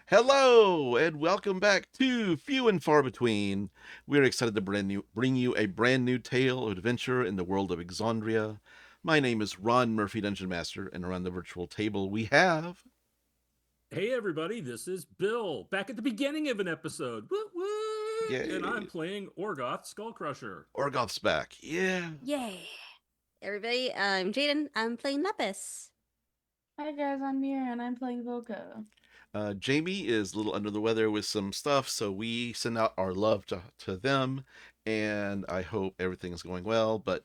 Hello and welcome back to Few and Far Between. We're excited to bring you a brand new tale of adventure in the world of Exandria. My name is Ron Murphy, Dungeon Master, and around the virtual table we have. Hey everybody, this is Bill, back at the beginning of an episode. Woot woot! And I'm Yay! playing Orgoth Skullcrusher. Orgoth's back. Yeah. Yay! Everybody, I'm Jaiden. I'm playing Laphus. Hi guys, I'm Mira and I'm playing Voka. Jaime is a little under the weather with some stuff, so we send out our love to them, and I hope everything is going well. But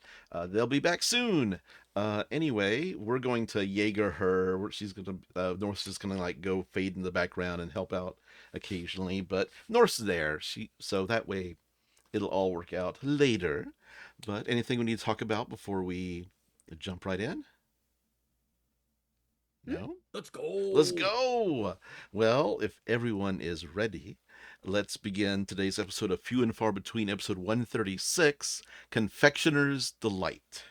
they'll be back soon. Anyway, we're going to Jaeger her. She's gonna North's just gonna like go fade in the background and help out occasionally, but North's there. So that way it'll all work out later. But anything we need to talk about before we jump right in? No? Let's go! Let's go! Well, if everyone is ready, let's begin today's episode of Few and Far Between, episode 136 Confectioner's Delight.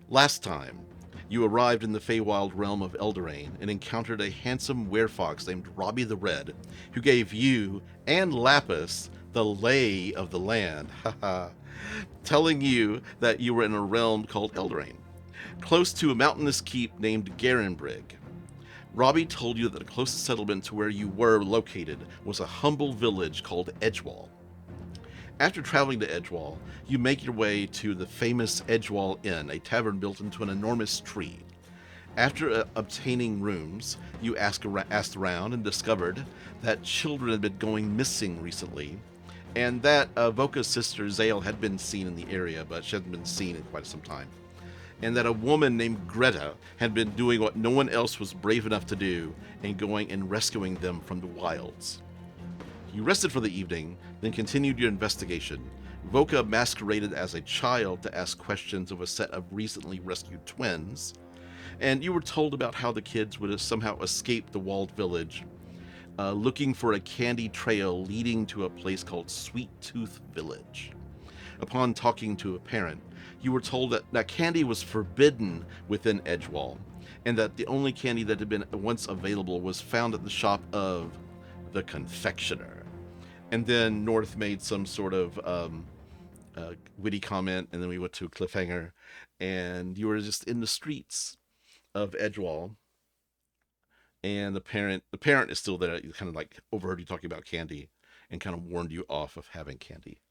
Last time, you arrived in the Feywild realm of Eldraine and encountered a handsome werefox named Robbie the Red, who gave you and Laphus the lay of the land, telling you that you were in a realm called Eldraine, close to a mountainous keep named Garenbrig. Robbie told you that the closest settlement to where you were located was a humble village called Edgewall. After traveling to Edgewall, you make your way to the famous Edgewall Inn, a tavern built into an enormous tree. After obtaining rooms, you asked around and discovered that children had been going missing recently, and that Voka's sister Zale had been seen in the area, but she hadn't been seen in quite some time, and that a woman named Greta had been doing what no one else was brave enough to do and going and rescuing them from the wilds. You rested for the evening, then continued your investigation. Voka masqueraded as a child to ask questions of a set of recently rescued twins, and you were told about how the kids would have somehow escaped the walled village, looking for a candy trail leading to a place called Sweet Tooth Village. Upon talking to a parent, you were told that candy was forbidden within Edgewall, and that the only candy that had been once available was found at the shop of the Confectioner. And then North made some sort of witty comment, and then we went to a cliffhanger, and you were just in the streets of Edgewall, and the parent is still there. You kind of like overheard you talking about candy, and kind of warned you off of having candy.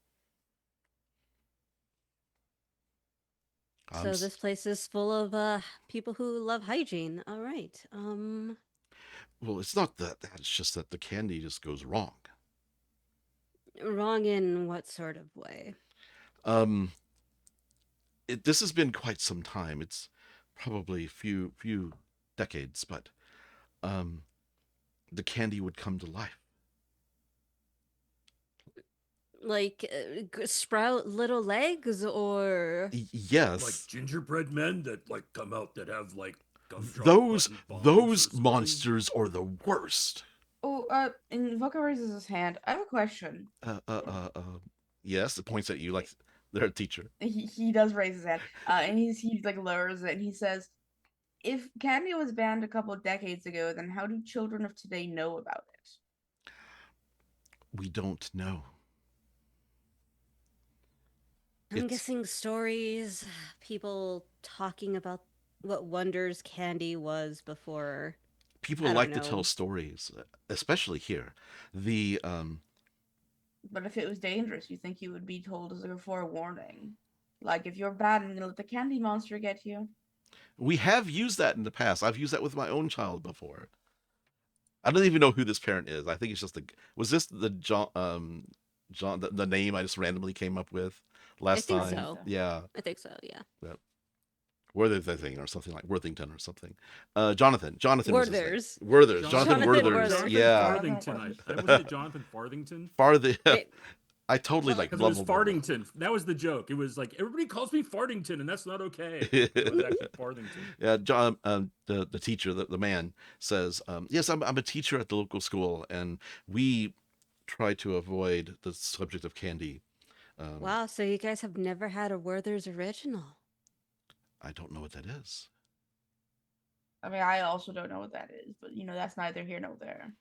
So this place is full of people who love hygiene. All right. Well, it's not that. It's just that the candy just goes wrong. Wrong in what sort of way? Um, this has been quite some time. It's probably few decades, but um, the candy would come to life. Like sprout little legs or Like Yes, gingerbread men that like come out that have like gumdrop those button bombs or those something. monsters are the worst. Oh, and Voka raises his hand. I have a question. Uh, uh, uh, uh, yes, it points at you like they're a teacher. He does raise his hand, and he like lowers it and he says, "If candy was banned a couple of decades ago, then how do children of today know about it?" We don't know. I'm It's guessing stories, people talking about what wonders candy was before. people I don't like to tell know. stories, especially here. The But if it was dangerous, you think you would be told as a forewarning. Like if you're bad and let the candy monster get you. we have used that in the past. I've used that with my own child before. I don't even know who this parent is. I think it's just the was this the John the name I just randomly came up with I last think I time. think so. so. Yeah, I think so. Yeah. yeah. Worthington or something like Worthington or something. Jonathan was his name. Werthers. Werthers. Jonathan Jonathan Werthers. Werther. Jonathan Yeah. Farthington. I was it Jonathan Farthington? Farther. Wait, I totally like Because it was leveled them. Farthington. That was the joke. It was like everybody calls me Farthington, and that's not okay. It was actually Farthington. Yeah, John, the teacher, the man says, "Yes, I'm a teacher at the local school, and we try to avoid the subject of candy." Um, wow. So you guys have never had a Werther's original? I don't know what that is. I mean, I also don't know what that is, but that's neither here nor there.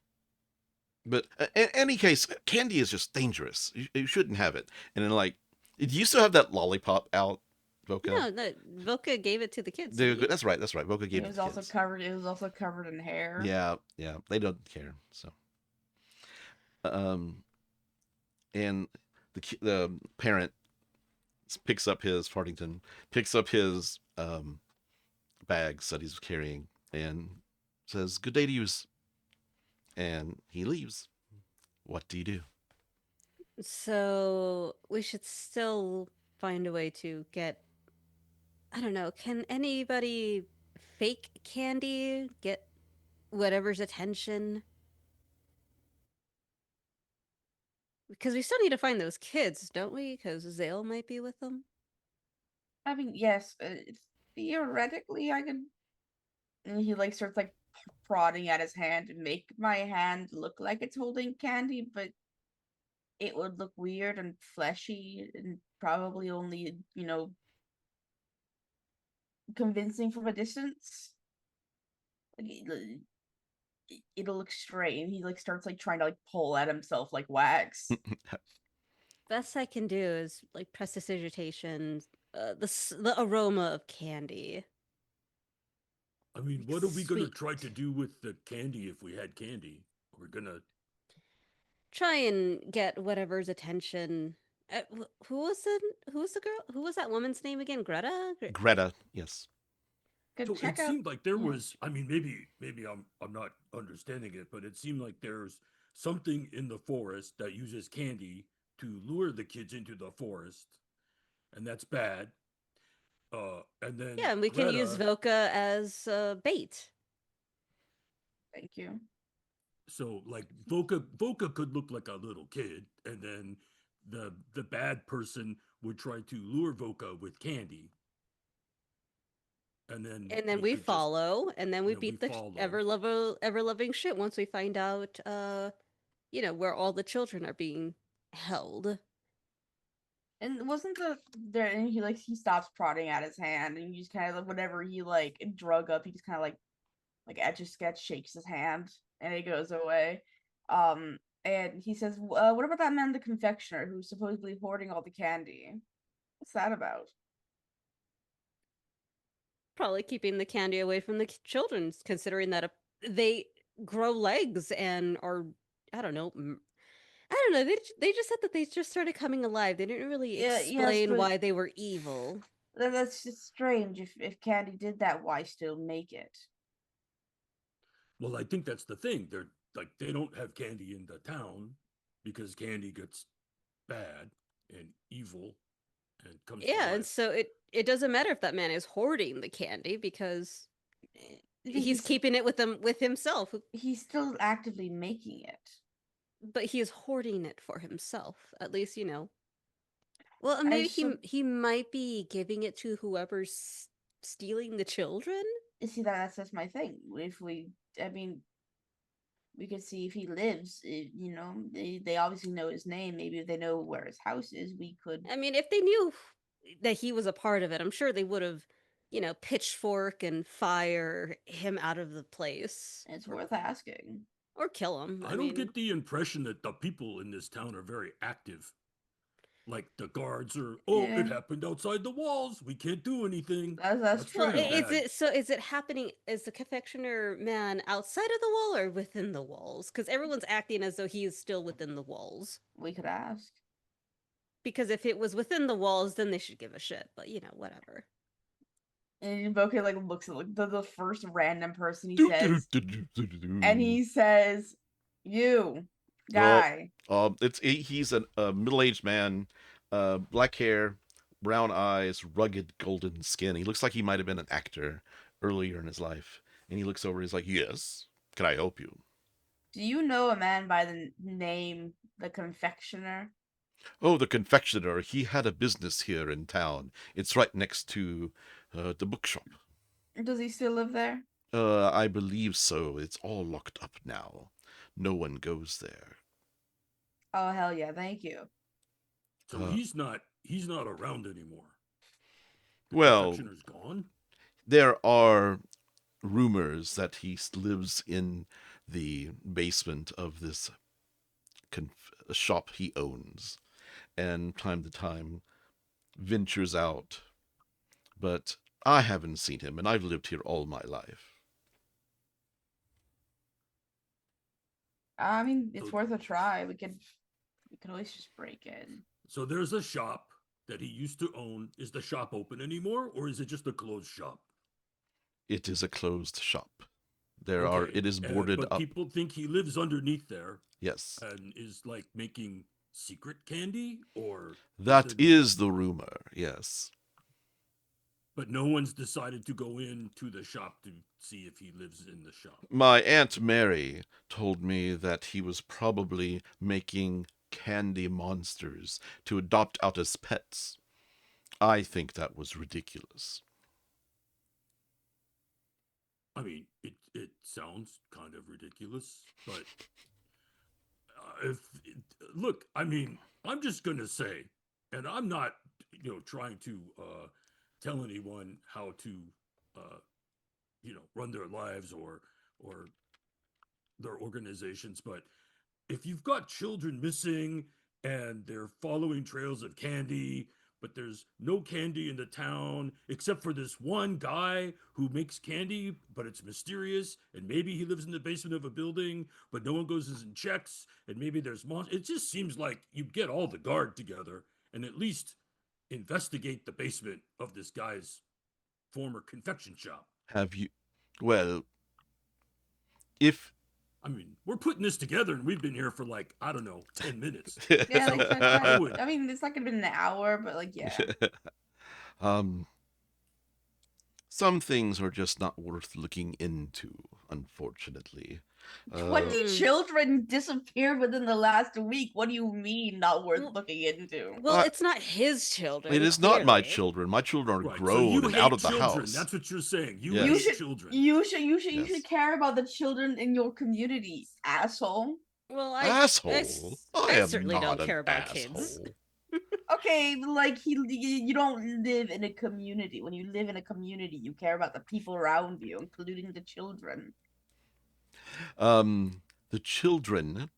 But in any case, candy is just dangerous. You shouldn't have it. And then, like, do you still have that lollipop out, Voka? No, Voka gave it to the kids. That's right. Voka gave It it was to the also kids. covered. It was also covered in hair. Yeah, they don't care. So, um, and the parent picks up his bags that he's carrying and says, "Good day to you," and he leaves. What do you do? So we should still find a way to get. I don't know. Can anybody fake candy get whatever's attention? Because we still need to find those kids, don't we? Because Zale might be with them. I mean, yes, theoretically, I could. And he like starts like prodding at his hand to make my hand look like it's holding candy, but it would look weird and fleshy and probably only convincing from a distance. Like, it'll look straight, and he like starts like trying to like pull at himself like wax. Best I can do is like prestidigitation, the aroma of candy. I mean, what are we gonna try to do with the candy if we had candy? We're gonna try and get whatever's attention. Who was the girl? Who was that woman's name again? Greta. Greta, yes. So it seemed like there was. I mean, maybe I'm not understanding it, but it seemed like there's something in the forest that uses candy to lure the kids into the forest, and that's bad. And then and we can use Voka as bait. Thank you. So like Voka could look like a little kid, and then the bad person would try to lure Voka with candy. And then we follow, and then we beat the ever loving shit once we find out where all the children are being held. And wasn't there and he stops prodding at his hand, and he just kind of like whatever he like drug up, he just kind of like Etch a Sketch shakes his hand and it goes away. And he says, what about that man, the confectioner, who's supposedly hoarding all the candy? What's that about? Probably keeping the candy away from the children, considering that they grow legs and are, I don't know. They just said that they just started coming alive. They didn't really explain why they were evil. That's just strange. If candy did that, why still make it? Well, I think that's the thing. They're like, they don't have candy in the town because candy gets bad and evil and comes to life. And so it doesn't matter if that man is hoarding the candy because he's keeping it with himself. He's still actively making it. But he is hoarding it for himself. At least, Well, maybe he might be giving it to whoever's stealing the children. See, that's my thing. If we could see if he lives. They obviously know his name. Maybe if they know where his house is, we could. I mean, if they knew that he was a part of it, I'm sure they would have, pitchfork and fire him out of the place. It's worth asking. Or kill him. I don't get the impression that the people in this town are very active. Like the guards are, it happened outside the walls. We can't do anything. That's true. Is it happening? Is the confectioner man outside of the wall or within the walls? Because everyone's acting as though he is still within the walls. We could ask. Because if it was within the walls, then they should give a shit. But whatever. And Voka looks at the first random person he says, and he says, "You guy." He's a middle-aged man, black hair, brown eyes, rugged golden skin. He looks like he might have been an actor earlier in his life. And he looks over. He's like, "Yes, can I help you?" Do you know a man by the name the Confectioner? Oh, the Confectioner. He had a business here in town. It's right next to the bookshop. Does he still live there? I believe so. It's all locked up now. No one goes there. Oh, hell yeah, thank you. So he's not around anymore. Well, Confectioner's gone? There are rumors that he lives in the basement of this shop he owns, and time to time ventures out. But I haven't seen him, and I've lived here all my life. I mean, it's So- worth a try. We could always just break in. So there's a shop that he used to own. Is the shop open anymore, or is it just a closed shop? It is a closed shop. It is boarded but up. people think he lives underneath there Yes. and is like making secret candy, or That there- is the rumor, yes. but no one's decided to go into the shop to see if he lives in the shop. My Aunt Mary told me that he was probably making candy monsters to adopt out as pets. I think that was ridiculous. I mean, it sounds kind of ridiculous, but if look, I mean, I'm just gonna say, and I'm not, trying to tell anyone how to, run their lives or their organizations, but if you've got children missing and they're following trails of candy, but there's no candy in the town except for this one guy who makes candy, but it's mysterious, and maybe he lives in the basement of a building, but no one goes and checks, and maybe there's monsters. It just seems like you get all the guard together and at least investigate the basement of this guy's former confection shop. Have you... Well, if... I mean, we're putting this together and we've been here for like, I don't know, 10 minutes. Yeah, like, I would- I mean, it's not gonna be an hour, but like, yeah. Some things are just not worth looking into, unfortunately. 20 children disappeared within the last week. What do you mean not worth Well- looking into? Well, it's not his children. It is not my clearly. children. My children are Right, so grown you and hate out of the children. house. That's what you're saying. You Yes. You hate should- children. You should Yes. care about the children in your community, asshole. Well, Asshole. I am certainly not don't an care about kids. asshole. Okay, like you don't live in a community. When you live in a community, you care about the people around you, including the children. The children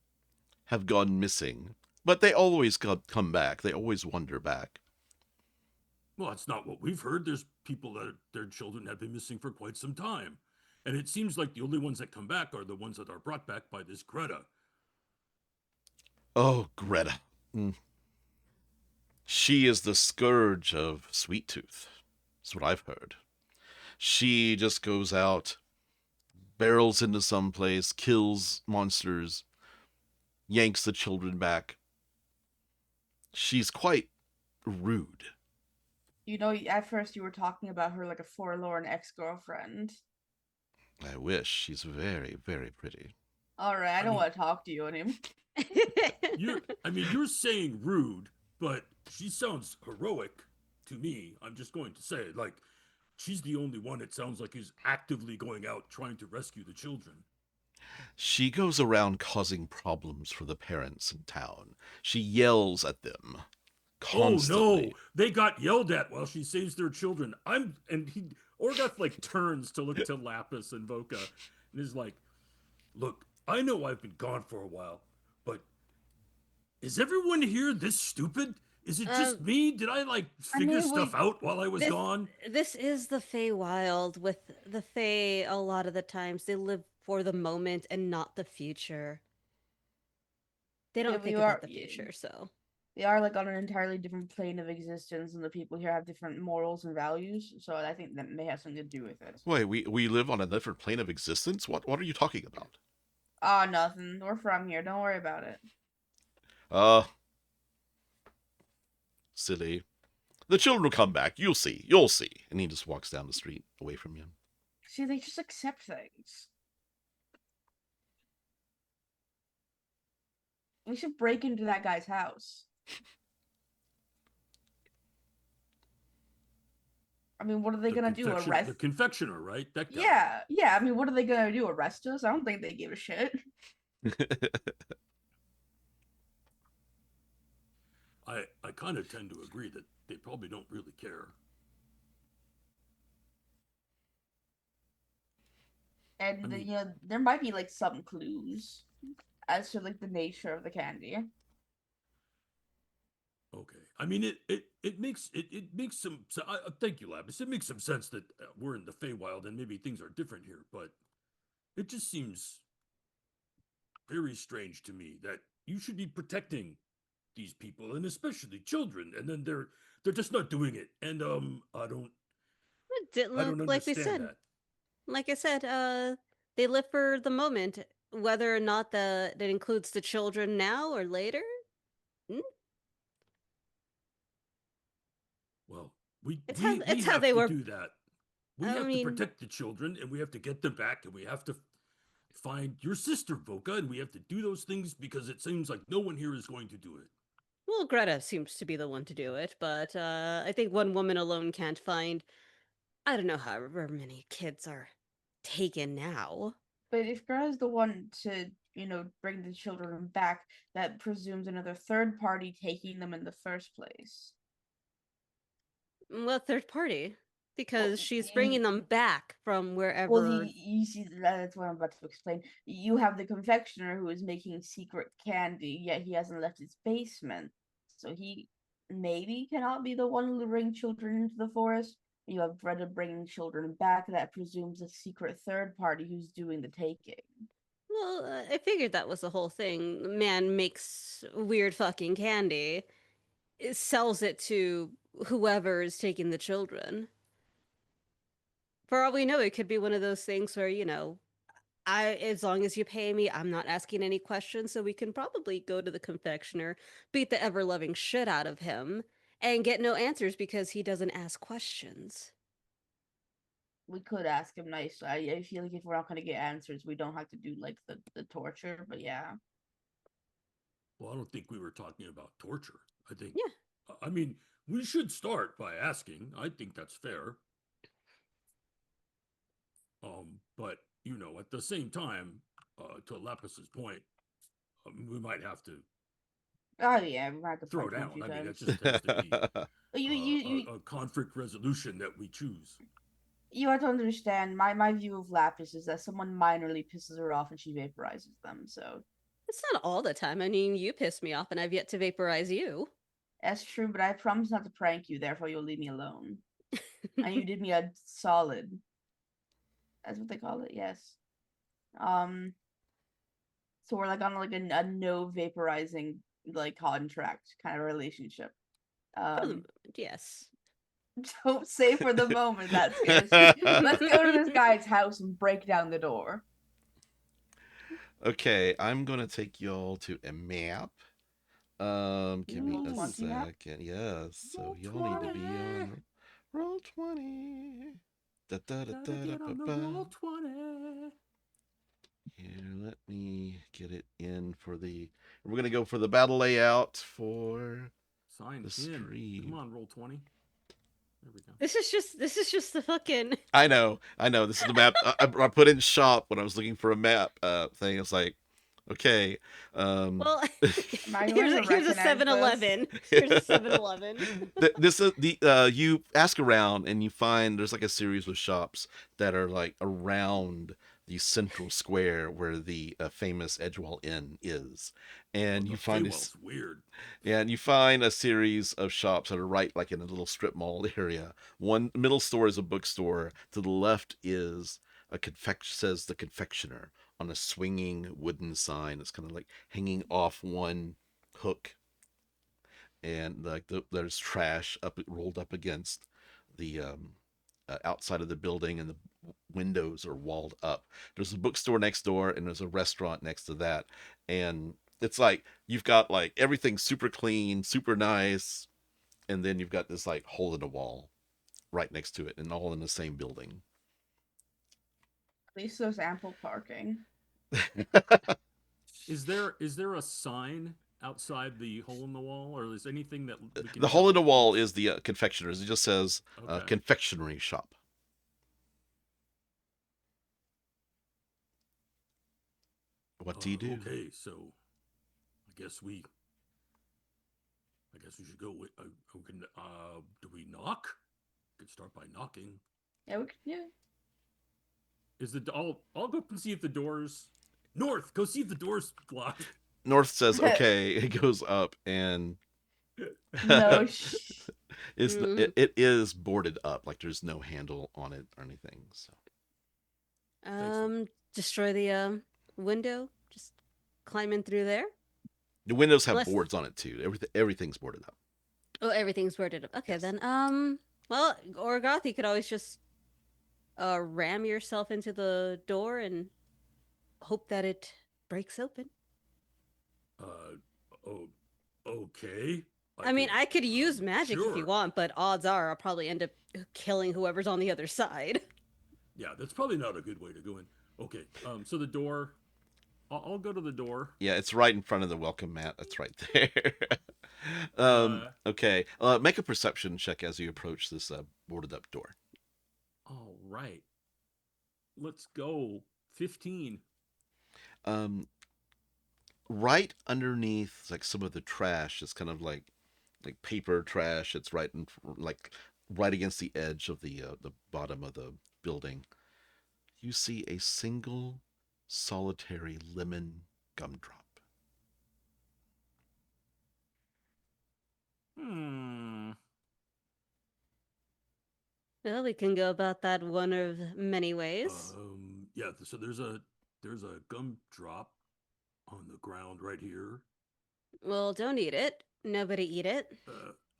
have gone missing, but they always come back. They always wander back. Well, that's not what we've heard. There's people that their children have been missing for quite some time. And it seems like the only ones that come back are the ones that are brought back by this Greta. Oh, Greta. She is the scourge of Sweet Tooth. That's what I've heard. She just goes out, barrels into some place, kills monsters, yanks the children back. She's quite rude. You know, at first you were talking about her like a forlorn ex-girlfriend. I wish. She's very, very pretty. All right, I don't mean- want to talk to you anymore. You're saying rude, but she sounds heroic to me. I'm just going to say it. Like, she's the only one, it sounds like, who's actively going out trying to rescue the children. She goes around causing problems for the parents in town. She yells at them constantly. Oh no, they got yelled at while she saves their children. Orgoth like turns to look to Laphus and Voka and is like, "Look, I know I've been gone for a while, but is everyone here this stupid? Is it just me? Did I like figure stuff out while I was gone?" This is the Feywild. With the Fey, a lot of the times they live for the moment and not the future. They don't but think you about are- the future, so. They are like on an entirely different plane of existence, and the people here have different morals and values. So I think that may have something to do with it. Wait, we live on a different plane of existence? What are you talking about? Ah, nothing. We're from here. Don't worry about it. Silly. The children will come back. You'll see. You'll see. And he just walks down the street away from you. See, they just accept things. We should break into that guy's house. I mean, what are they gonna do? Arrest? The confectioner, right? That guy. Yeah. I mean, what are they gonna do? Arrest us? I don't think they give a shit. I kind of tend to agree that they probably don't really care. And I mean, there might be like some clues as to like the nature of the candy. okay. I mean, it makes some. Thank you, Laphus. It makes some sense that we're in the Feywild and maybe things are different here, but it just seems very strange to me that you should be protecting these people and especially children, and then they're just not doing it. And I don't Like they understand said, that. like I said, they live for the moment, whether or not that includes the children now or later. Hmm? Well, It's we how have they to were. do that. We I have to mean, protect the children, and we have to get them back, and we have to find your sister Voka, and we have to do those things because it seems like no one here is going to do it. well, Greta seems to be the one to do it, but I think one woman alone can't find. I don't know however many kids are taken now. But if Greta's the one to, bring the children back, that presumes another third party taking them in the first place. Well, third party, Well, because she's bringing them back from well, wherever. you see, that's what I'm about to explain. You have the confectioner who is making secret candy, yet he hasn't left his basement. So he maybe cannot be the one luring children into the forest. You have Greta bringing children back. That presumes a secret third party who's doing the taking. Well, I figured that was the whole thing. Man makes weird fucking candy, sells it to whoever is taking the children. For all we know, it could be one of those things where, as long as you pay me, I'm not asking any questions, so we can probably go to the confectioner, beat the ever loving shit out of him, and get no answers because he doesn't ask questions. We could ask him nicely. I feel like if we're not going to get answers, we don't have to do like the torture. But yeah, Well, I don't think we were talking about torture. I think, Yeah. I mean, we should start by asking. I think that's fair. But at the same time, to Lapus's point, we might have to oh yeah, we might have to throw punch him a down. few I mean, that times. just tends to be You a conflict resolution that we choose. you have to understand. My view of Lapis is that someone minorly pisses her off and she vaporizes them. So It's not all the time. I mean, you piss me off and I've yet to vaporize you. that's true. But I promise not to prank you. Therefore, you'll leave me alone. And you did me a solid. That's what they call it. Yes. Um. So we're like on like a no vaporizing like contract kind of relationship. For the Um. moment, yes. Don't say for the moment that scares me. Let's go to this guy's house and break down the door. Okay, I'm gonna take y'all to a map. Give me Roll a 20 map? second. Yes, so Roll y'all need to be 20. on roll 20. Da, da, da, Gotta da, da, get ba, on the ba. roll 20. Here, let me get it in for the. We're gonna go for the battle layout for Sign the in. stream. Come on, roll 20. There we go. This is just the fucking. I know. This is the map I put in shop when I was looking for a map thing. It's like, okay. Well, Am I going to here's a recognize 7-Eleven. Here's a 7-Eleven. This is the you ask around and you find there's like a series of shops that are like around the central square where the famous Edgewall Inn is, and you find this. Weird. Yeah, and you find a series of shops that are right like in a little strip mall area. One middle store is a bookstore. To the left is says the Confectioner on a swinging wooden sign. It's kind of like hanging off one hook, and like there's trash up rolled up against the outside of the building, and the windows are walled up. There's a bookstore next door, and there's a restaurant next to that, and it's like you've got like everything super clean, super nice, and then you've got this like hole in the wall right next to it, and all in the same building. At least there's ample parking. Is there a sign outside the hole in the wall, or is anything that we can The hole in the wall is the confectioners. It just says Okay. confectionery shop. What do you do? Okay, so I guess we should go. We can. Do we knock? We could start by knocking. Yeah, we could. Yeah. I'll go up and see if the doors. North, go see if the doors locked. North says, okay. It goes up, and No. it is boarded up. Like there's no handle on it or anything. So Destroy the window. Just climb in through there. the windows have Unless- boards on it too. Everything's boarded up. Oh, everything's boarded up. Okay, Yes. then. Well, Orgoth, you could always just ram yourself into the door and hope that it breaks open. Oh, okay. I mean, I could use magic if you sure. want, but odds are I'll probably end up killing whoever's on the other side. Yeah, that's probably not a good way to go in. Okay, so the door. I'll go to the door. Yeah, it's right in front of the welcome mat. That's right there. Okay. Make a perception check as you approach this boarded up door. All right. Let's go. 15. Right underneath like some of the trash, it's kind of like paper trash. It's right right against the edge of the bottom of the building. You see a single solitary lemon gumdrop. Well, we can go about that one of many ways. Yeah. So there's a gumdrop on the ground right here. Well, don't eat it. Nobody eat it.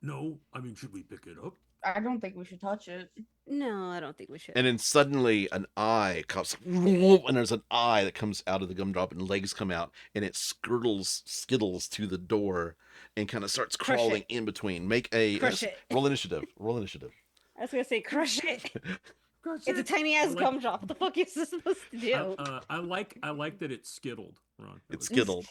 No. I mean, should we pick it up? I don't think we should touch it. No, I don't think we should. And then suddenly an eye comes, and there's an eye that comes out of the gumdrop, and legs come out, and it skittles to the door, and kind of starts Crush crawling it. in between. Make a Crush it. roll initiative. Roll initiative. I was gonna say crush it. Crush It's a it. tiny ass I like- gumdrop. What the fuck is this supposed to do? I like that it's skittled, Ron. I It's like skittled.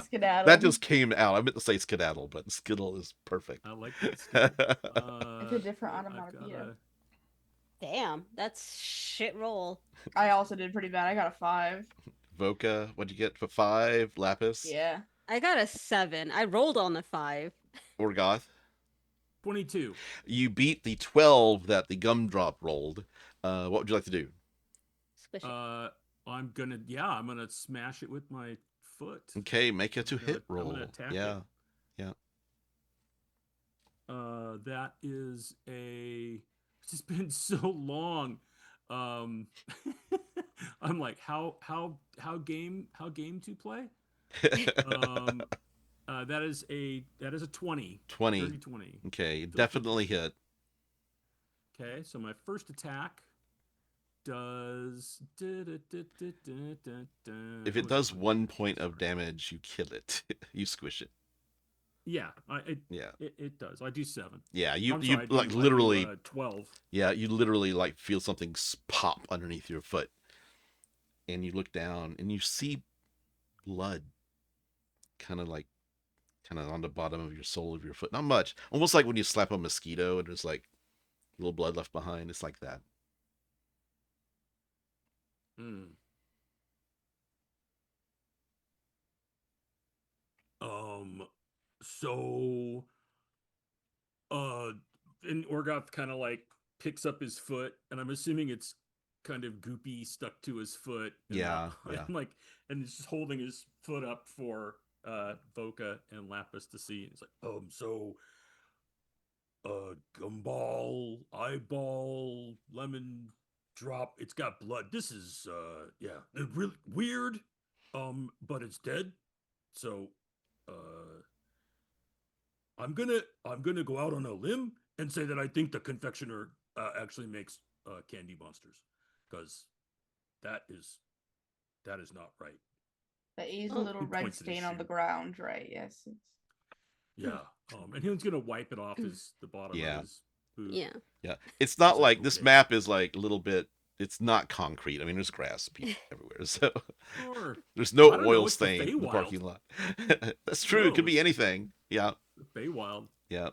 Skedaddle. That just came out. I meant to say skedaddle, but skittle is perfect. I like that. Skittled. It's a different I've onomatopoeia. got a- Damn, that's shit roll. I also did pretty bad. I got a 5. Voka, what'd you get for 5? Lapis? Yeah. I got a 7. I rolled on the 5. Orgoth? 22. You beat the 12 that the gumdrop rolled. What would you like to do? Squish it. I'm gonna smash it with my foot. Okay, make a I'm gonna- hit I'm roll. gonna attack Yeah. it. That is a. It's just been so long. I'm like, how game to play? That is a 20. 20. Dirty 20. Okay, definitely hit. Okay, so my first attack does. If it does 1 point of damage, you kill it. You squish it. Yeah, Yeah. it does. I do 7. Yeah, I'm you sorry, I do- like I do, literally 12. yeah, you literally like feel something pop underneath your foot. And you look down and you see blood kind of on the bottom of your sole of your foot. Not much. Almost like when you slap a mosquito and there's like little blood left behind. It's like that. Hmm. So, and Orgoth kind of like picks up his foot, and I'm assuming it's kind of goopy stuck to his foot. And Yeah, yeah. And he's just holding his foot up for Voka and Laphus to see. And it's like, so, gumball, eyeball, lemon drop. It's got blood. This is, really weird. But it's dead. So, I'm gonna go out on a limb and say that I think the confectioner actually makes candy monsters, because that is not right. That is a Oh. little He red points to his stain on the shoe. ground, right? Yes. Yeah. And he was gonna wipe it off the bottom Yeah. of his boot. Yeah. Yeah. It's not It's like, like this okay. map is like a little bit. It's not concrete. I mean, there's grass everywhere, so Sure. there's no I don't know, oil it's the stain in the Feywild. parking lot. That's true. It could be knows? anything. Yeah. Feywild. Yeah.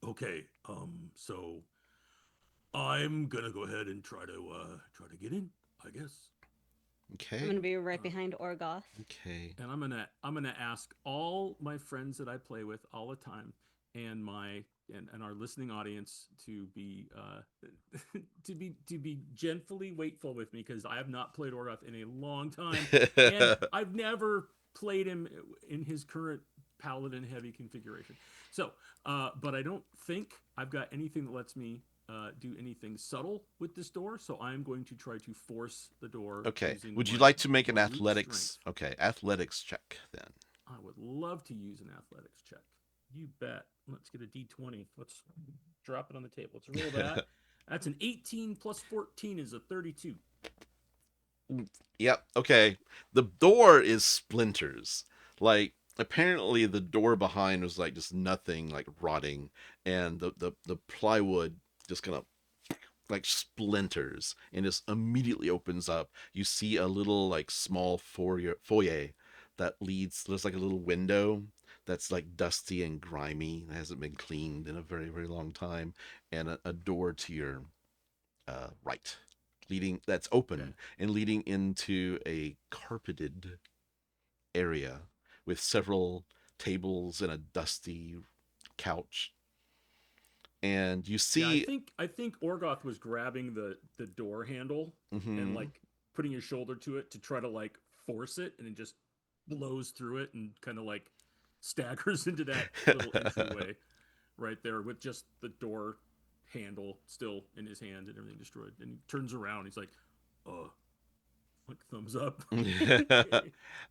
Okay. So I'm gonna go ahead and try to get in, I guess. I'm Okay. gonna be right behind Orgoth. Okay. And I'm gonna ask all my friends that I play with all the time, and my and our listening audience to be to be gently waitful with me, because I have not played Orgoth in a long time, and I've never played him in his current paladin heavy configuration. So, but I don't think I've got anything that lets me do anything subtle with this door. So I'm going to try to force the door. Okay. using Would you my like to make an brute athletics? strength. Okay, athletics check then. I would love to use an athletics check. You bet. Let's get a D20. Let's drop it on the table. Let's roll that. That's an 18 plus 14 is a 32. Yep. Okay. The door is splinters. Like apparently the door behind was like just nothing, like rotting, and the plywood just kind of like splinters and just immediately opens up. You see a little like small foyer that leads. There's like a little window that's like dusty and grimy. It hasn't been cleaned in a very very long time, and a door to your right, leading that's open Okay. and leading into a carpeted area with several tables and a dusty couch. And you Yeah, see, I think Orgoth was grabbing the door handle mhm. and like putting his shoulder to it to try to like force it, and it just blows through it and kind of like staggers into that little entryway right there with just the door handle still in his hand and everything destroyed. And he turns around, he's like, like thumbs up.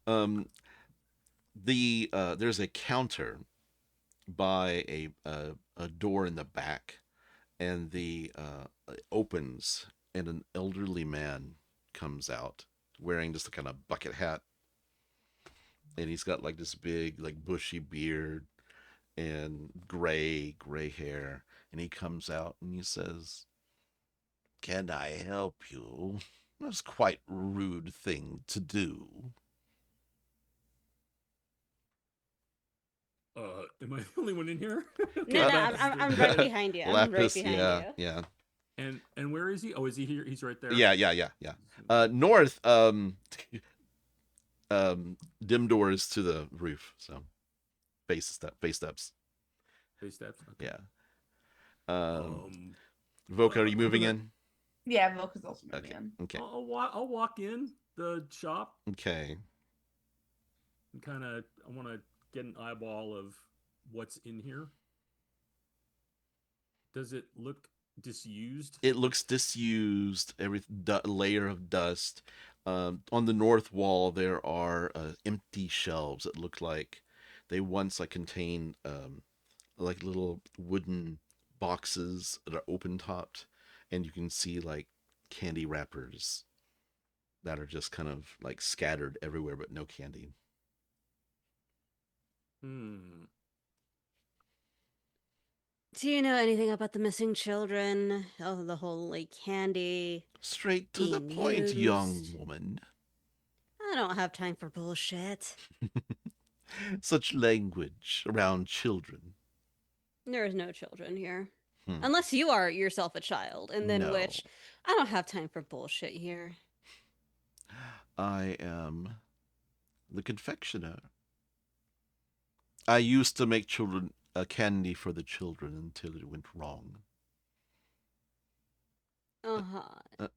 um, there's a counter by a door in the back, and the opens, and an elderly man comes out wearing just a kind of bucket hat, and he's got like this big like bushy beard and gray hair, and he comes out and he says, "Can I help you? That's quite a rude thing to do." Am I the only one in here? No, no, I'm right behind you. I'm right Lapis, behind yeah, you. yeah. And where is he? Oh, is he here? He's right there. Yeah. North, dim doors to the roof, so face steps. Face steps. Okay. Yeah. Voka, are you moving in? Yeah, Voka's also moving Okay. in. Okay. I'll walk in the shop Okay. and kind of I want to get an eyeball of what's in here. Does it look disused? It looks disused. Every layer of dust. On the north wall, there are empty shelves that look like they once like contained like little wooden boxes that are open topped, and you can see like candy wrappers that are just kind of like scattered everywhere, but no candy. Do you know anything about the missing children? Oh, the whole like candy. Straight to the being point, young used. woman. I don't have time for bullshit. Such language around children. There is no children here. Hmm. Unless you are yourself a child, and then No. which I don't have time for bullshit here. I am the confectioner. I used to make children candy for the children until it went wrong.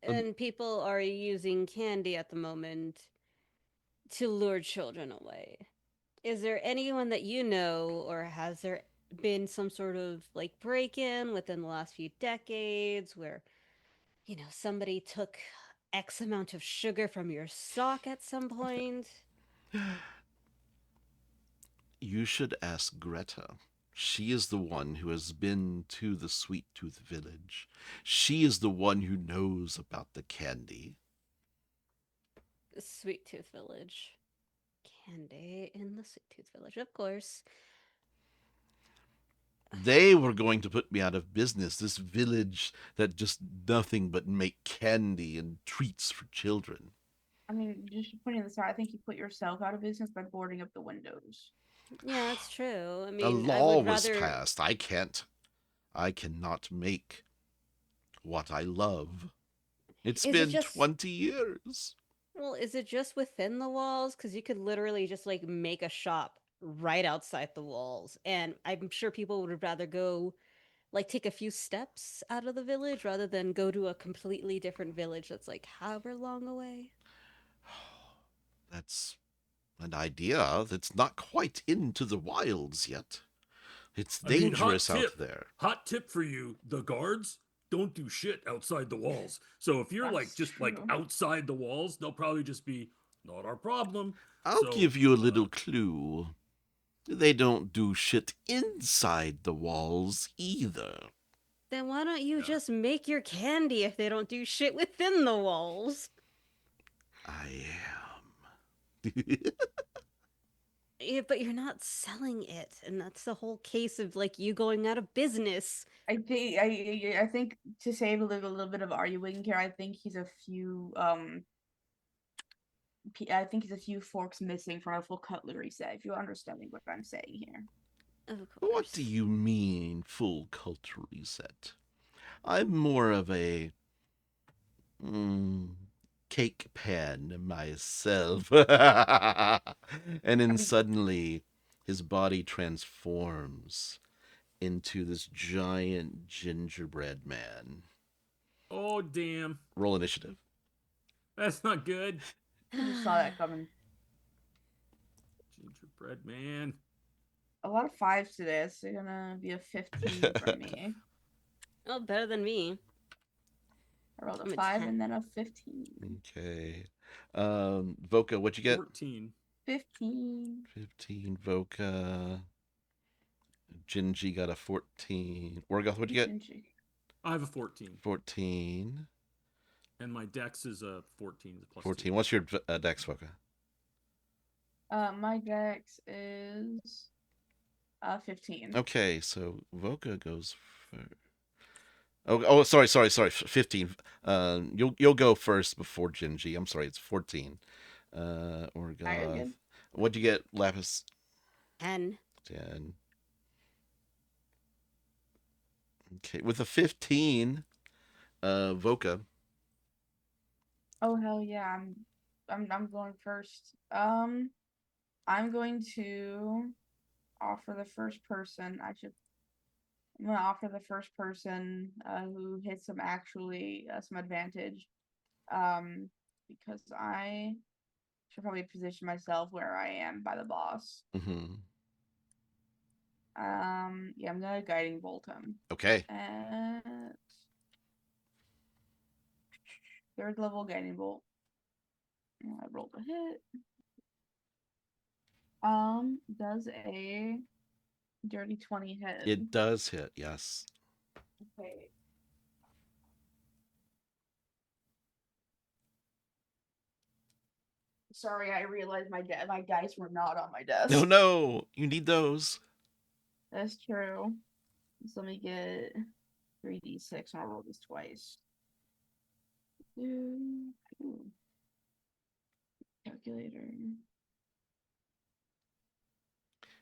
And people are using candy at the moment to lure children away. Is there anyone that you know, or has there been some sort of like break-in within the last few decades where, you know, somebody took X amount of sugar from your stock at some point? You should ask Greta. She is the one who has been to the Sweet Tooth Village. She is the one who knows about the candy. Sweet Tooth Village. Candy in the Sweet Tooth Village, of course. They were going to put me out of business. This village that just nothing but make candy and treats for children. I mean, just putting this out, I think you put yourself out of business by boarding up the windows. Yeah, that's true. I mean, a I law would was rather... passed. I cannot make what I love. It's been 20 years. Well, is it just within the walls? Because you could literally just like make a shop right outside the walls, and I'm sure people would rather go like take a few steps out of the village rather than go to a completely different village that's like however long away? That's an idea that's not quite into the wilds yet. It's I mean, dangerous out there. hot tip for you: the guards don't do shit outside the walls. So if you're like That's just like true. outside the walls, they'll probably just be not our problem. I'll So give you a little clue. They don't do shit inside the walls either. Then why don't you Yeah. just make your candy if they don't do shit within the walls? I am. Yeah, but you're not selling it, and that's the whole case of like you going out of business. I think to save a little bit of arguing here, I think he's a few I think he's a few forks missing from a full cutlery set. If you're understanding what I'm saying here. Of What course. do you mean, full cutlery set? I'm more of a cake pan myself. And then suddenly his body transforms into this giant gingerbread man. oh damn, Roll initiative. that's not good. I just saw that coming. Gingerbread man. A lot of fives today. It's gonna be a 15 for me. Oh, better than me. I rolled I'm a a 5 10. and then a 15. Okay. Voka, what'd you get? 14. 15. 15. Voka. Gingy got a 14. Orgoth, what'd you get? Gingy. I have a 14, 14. and my dex is a 14. Plus 14. 2. What's your dex, Voka? My dex is 15. Okay, so Voka goes first. Oh, sorry. 15. You'll go first before Gingy. I'm sorry, it's 14. Orgoth. Good. What'd you get, Laphus? 10. 10. Okay, with a 15, Voka. Oh hell yeah, I'm going first. I'm going to offer the first person. I'm gonna offer the first person who hits some some advantage. Because I should probably position myself where I am by the boss. Mm-hmm. Yeah, I'm gonna guiding bolt him. Okay. At 3rd level guiding bolt. I rolled a hit. Does a dirty 20 hit? It does hit, yes. Okay. Sorry, I realized my dice were not on my desk. No, you need those. That's true. So let me get 3d6 and I'll roll this twice. Ooh. Calculator.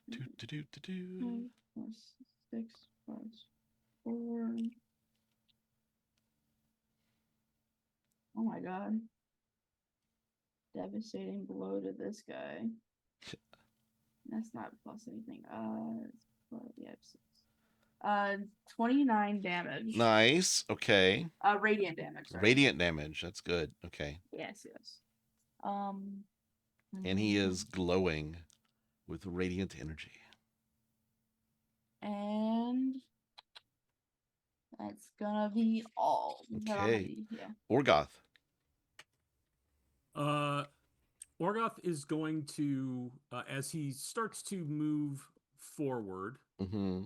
Do. 5 plus 6 plus 4. Oh my god. Devastating blow to this guy. That's not plus anything. Yeah, 6. 29 damage. Nice. Okay. Radiant damage. Sorry. Radiant damage. That's good. Okay. Yes. And he is glowing with radiant energy. And that's gonna be all. Okay. Yeah. Orgoth. Orgoth is going to, as he starts to move forward, Mm-hmm.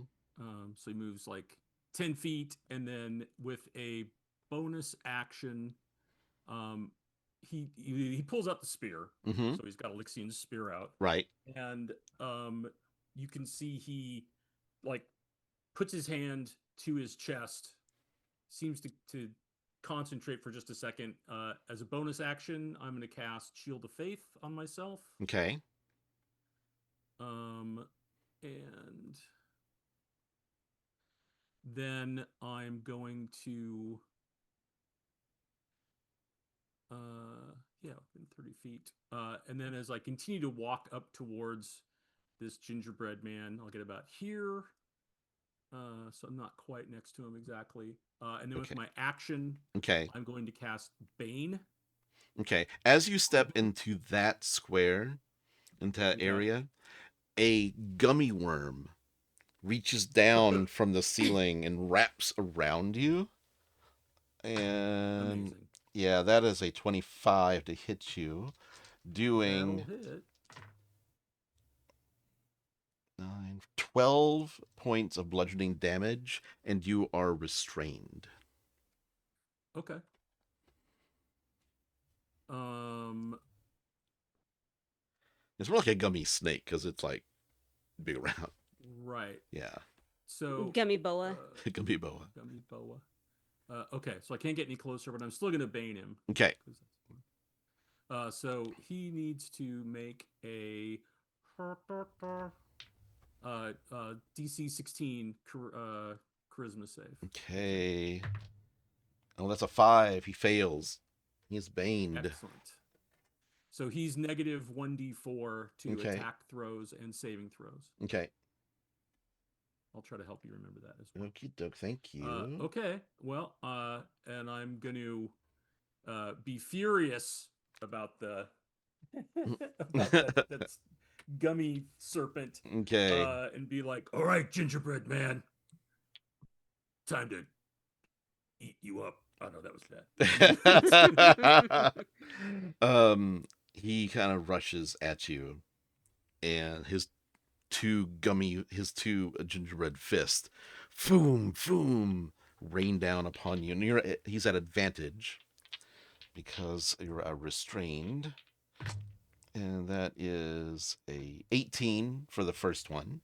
so he moves like 10 feet, and then with a bonus action, he pulls out the spear. Mm-hmm. So he's got Elixian's spear out. Right. And you can see he like puts his hand to his chest, seems to concentrate for just a second. As a bonus action, I'm going to cast Shield of Faith on myself. Okay. And then I'm going to within 30 feet. And then as I continue to walk up towards this gingerbread man, I'll get about here. So I'm not quite next to him exactly. And then with Okay. my action, Okay. I'm going to cast Bane. Okay. As you step into that square, into that Okay. area, a gummy worm reaches down from the ceiling and wraps around you. And Amazing. yeah, that is a 25 to hit you, doing That'll hit. 12 points of bludgeoning damage, and you are restrained. Okay. It's more like a gummy snake because it's like big around. Right. Yeah, So Gummy boa. gummy boa. Gummy boa. Okay, so I can't get any closer, but I'm still gonna bane him. Okay. So he needs to make a DC 16 charisma save. Okay. Oh, that's a 5. He fails. He's baned. Excellent. So he's negative 1d4 to Okay. attack throws and saving throws. Okay. I'll try to help you remember that as well. Okie doke. Thank you. Okay. Well, and I'm going to be furious about the that's gummy serpent. Okay. And be like, all right, gingerbread man, time to eat you up. Oh no, that was bad. He kind of rushes at you, and his two gingerbread fists, boom, rain down upon you. And he's at advantage because you're restrained, and that is a 18 for the first one,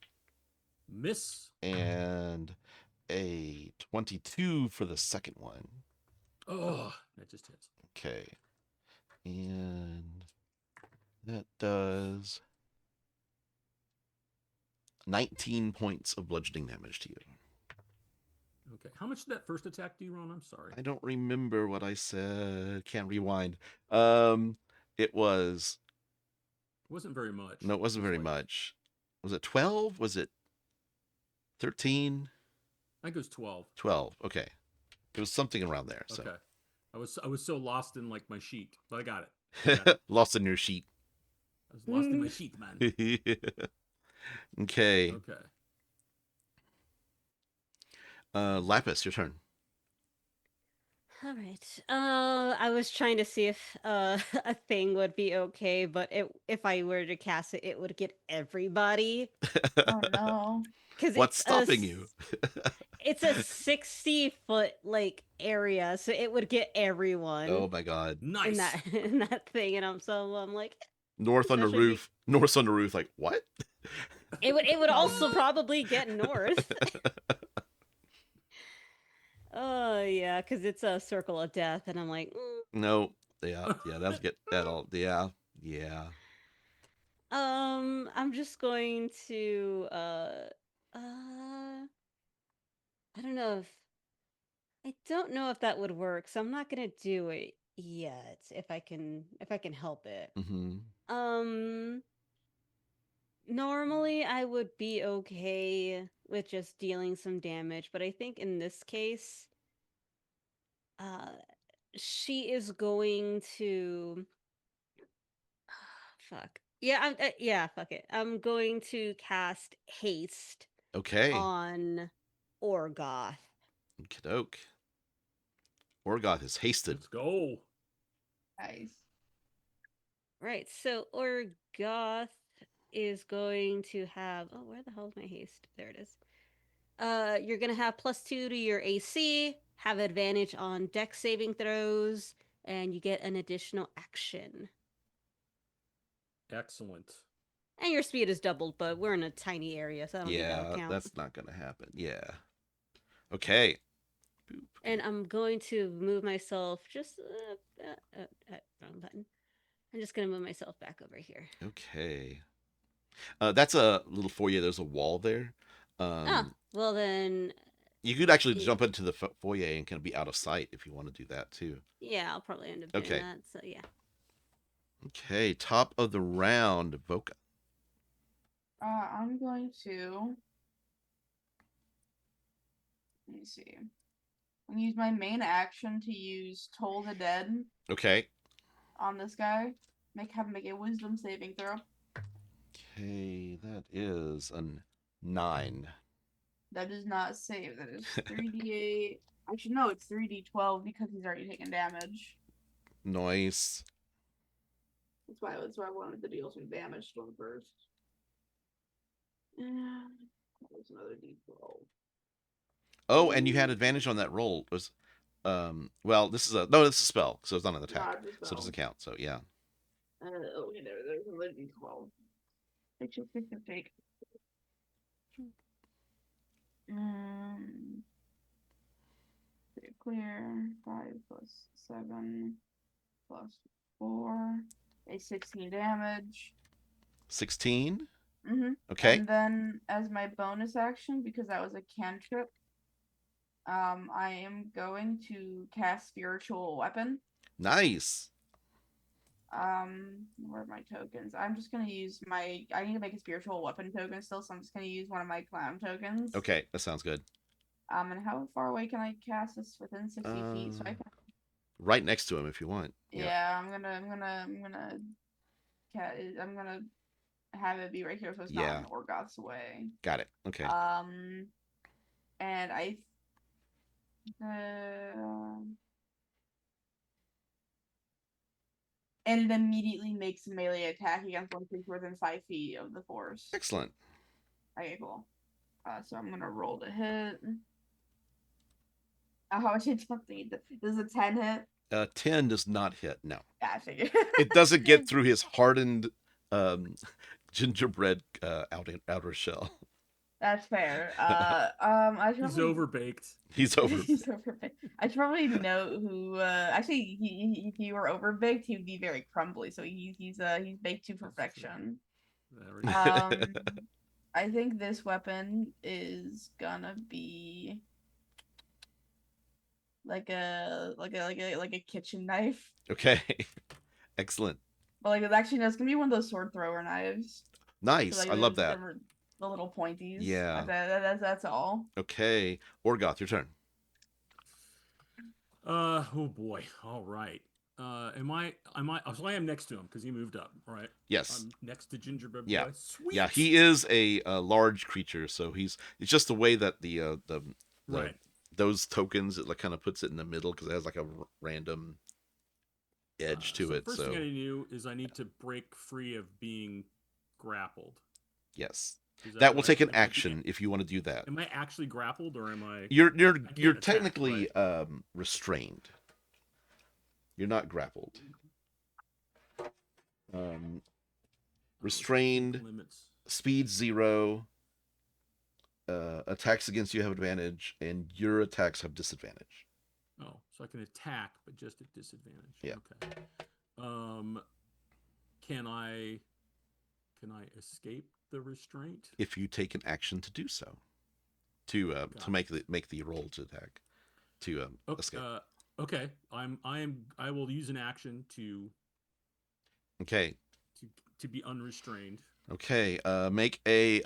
Miss, and a 22 for the second one. Oh, that just hits. Okay. And that does 19 points of bludgeoning damage to you. Okay. How much did that first attack do, Ron? I'm sorry. I don't remember what I said. Can't rewind. It was... It wasn't very much. No, it wasn't very much. Was it 12? Was it 13? I think it was 12. 12. Okay. It was something around there. So. Okay. I was so lost in like my sheet, but I got it. Lost in your sheet. I was lost in my sheet, man. Okay. Okay. Laphus, your turn. All right. I was trying to see if a thing would be okay, but if I were to cast it, it would get everybody. Oh no. What's stopping you? It's a 60-foot like area, so it would get everyone. Oh my god! Nice. In that thing, and I'm like north on the roof. North on the roof. Like what? It would also probably get north. Oh yeah, because it's a circle of death, and I'm like, no, yeah, that'll get that all. Yeah. I'm just going to I don't know if that would work, so I'm not gonna do it yet if I can help it. Mm-hmm. Normally I would be okay with just dealing some damage, but I think in this case, she is going to fuck. Yeah, fuck it. I'm going to cast haste. Okay. On Orgoth. Okey-doke. Orgoth is hasted. Let's go. Nice. Right, so Orgoth is going to have... Oh, where the hell is my haste? There it is. You're going to have +2 to your AC, have advantage on dex saving throws, and you get an additional action. Excellent. And your speed is doubled, but we're in a tiny area, so I don't think that'll count. That's not going to happen. Yeah. Okay. Boop. And I'm going to move myself just... wrong button. I'm just going to move myself back over here. Okay. That's a little foyer. There's a wall there. Well then... You could actually jump into the foyer and kind of be out of sight if you want to do that too. Yeah, I'll probably end up doing that, so yeah. Okay, top of the round, Voka. I'm going to Let me see. I'm gonna use my main action to use Toll the Dead Okay. on this guy. Have him make a Wisdom saving throw. Okay, that is a 9. That does not save. That is 3d8. Actually, no, it's 3d12 because he's already taken damage. Nice. That's why I wanted to deal some damage to him first. That was another d12. Oh, and you had advantage on that roll. It was well, this is a spell, so it's not an attack. So it doesn't count. So yeah. Okay, there's another d12. Take. Clear. 5 plus 7 plus 4. A 16 damage. 16? Mm-hmm. Okay. And then as my bonus action, because that was a cantrip, I am going to cast Spiritual Weapon. Nice. Where are my tokens? I'm just gonna use I need to make a Spiritual Weapon token still, so I'm just gonna use one of my clown tokens. Okay, that sounds good. And how far away can I cast this? Within 60 feet, so I can. Right next to him if you want. Yeah, I'm gonna have it be right here, so it's not in Orgoth's way. Got it. Okay. And and it immediately makes a melee attack against one creature within 5 feet of the force. Excellent. Okay, cool. So I'm gonna roll to hit. How much it does a 10 hit? 10 does not hit. No. Yeah, I figured. It doesn't get through his hardened gingerbread outer shell. That's fair. He's overbaked. He's overbaked. He's overbaked. I should probably note who. Actually, if he were overbaked, he would be very crumbly. So he's baked to perfection. I think this weapon is gonna be like a kitchen knife. Okay. Excellent. But it's gonna be one of those sword thrower knives. Nice. So, I love that. The little pointies. Yeah. That's all. Okay. Orgoth, your turn. Oh boy. All right. So I am next to him because he moved up, right? Yes. I'm next to Gingerbread Yeah. Boy. Sweet. Yeah, he is a large creature, so it's just the way that the right. Those tokens, it kind of puts it in the middle because it has like a random edge to it. First thing I knew is I need to break free of being grappled. Yes. That will take an action if you want to do that. Am I actually grappled or am I? You're technically restrained. You're not grappled. Restrained. Limits. Speed 0. Attacks against you have advantage, and your attacks have disadvantage. Oh, so I can attack, but just at disadvantage. Yeah. Okay. Can I escape the restraint? If you take an action to do so, to make the roll to attack, to escape. Okay. I will use an action to. Okay. To be unrestrained. Okay. Make a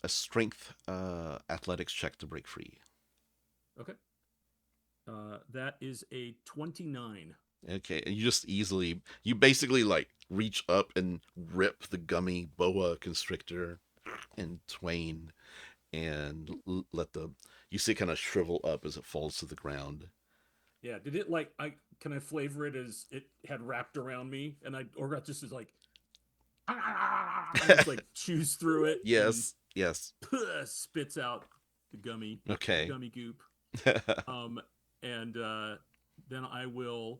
strength athletics check to break free. Okay. That is a 29. Okay, and you basically reach up and rip the gummy boa constrictor in twain, and you see it kind of shrivel up as it falls to the ground. Yeah, did it can I flavor it as it had wrapped around me, and Orgoth just is just chews through it. Yes. Spits out the gummy. Okay. The gummy goop. And then I will.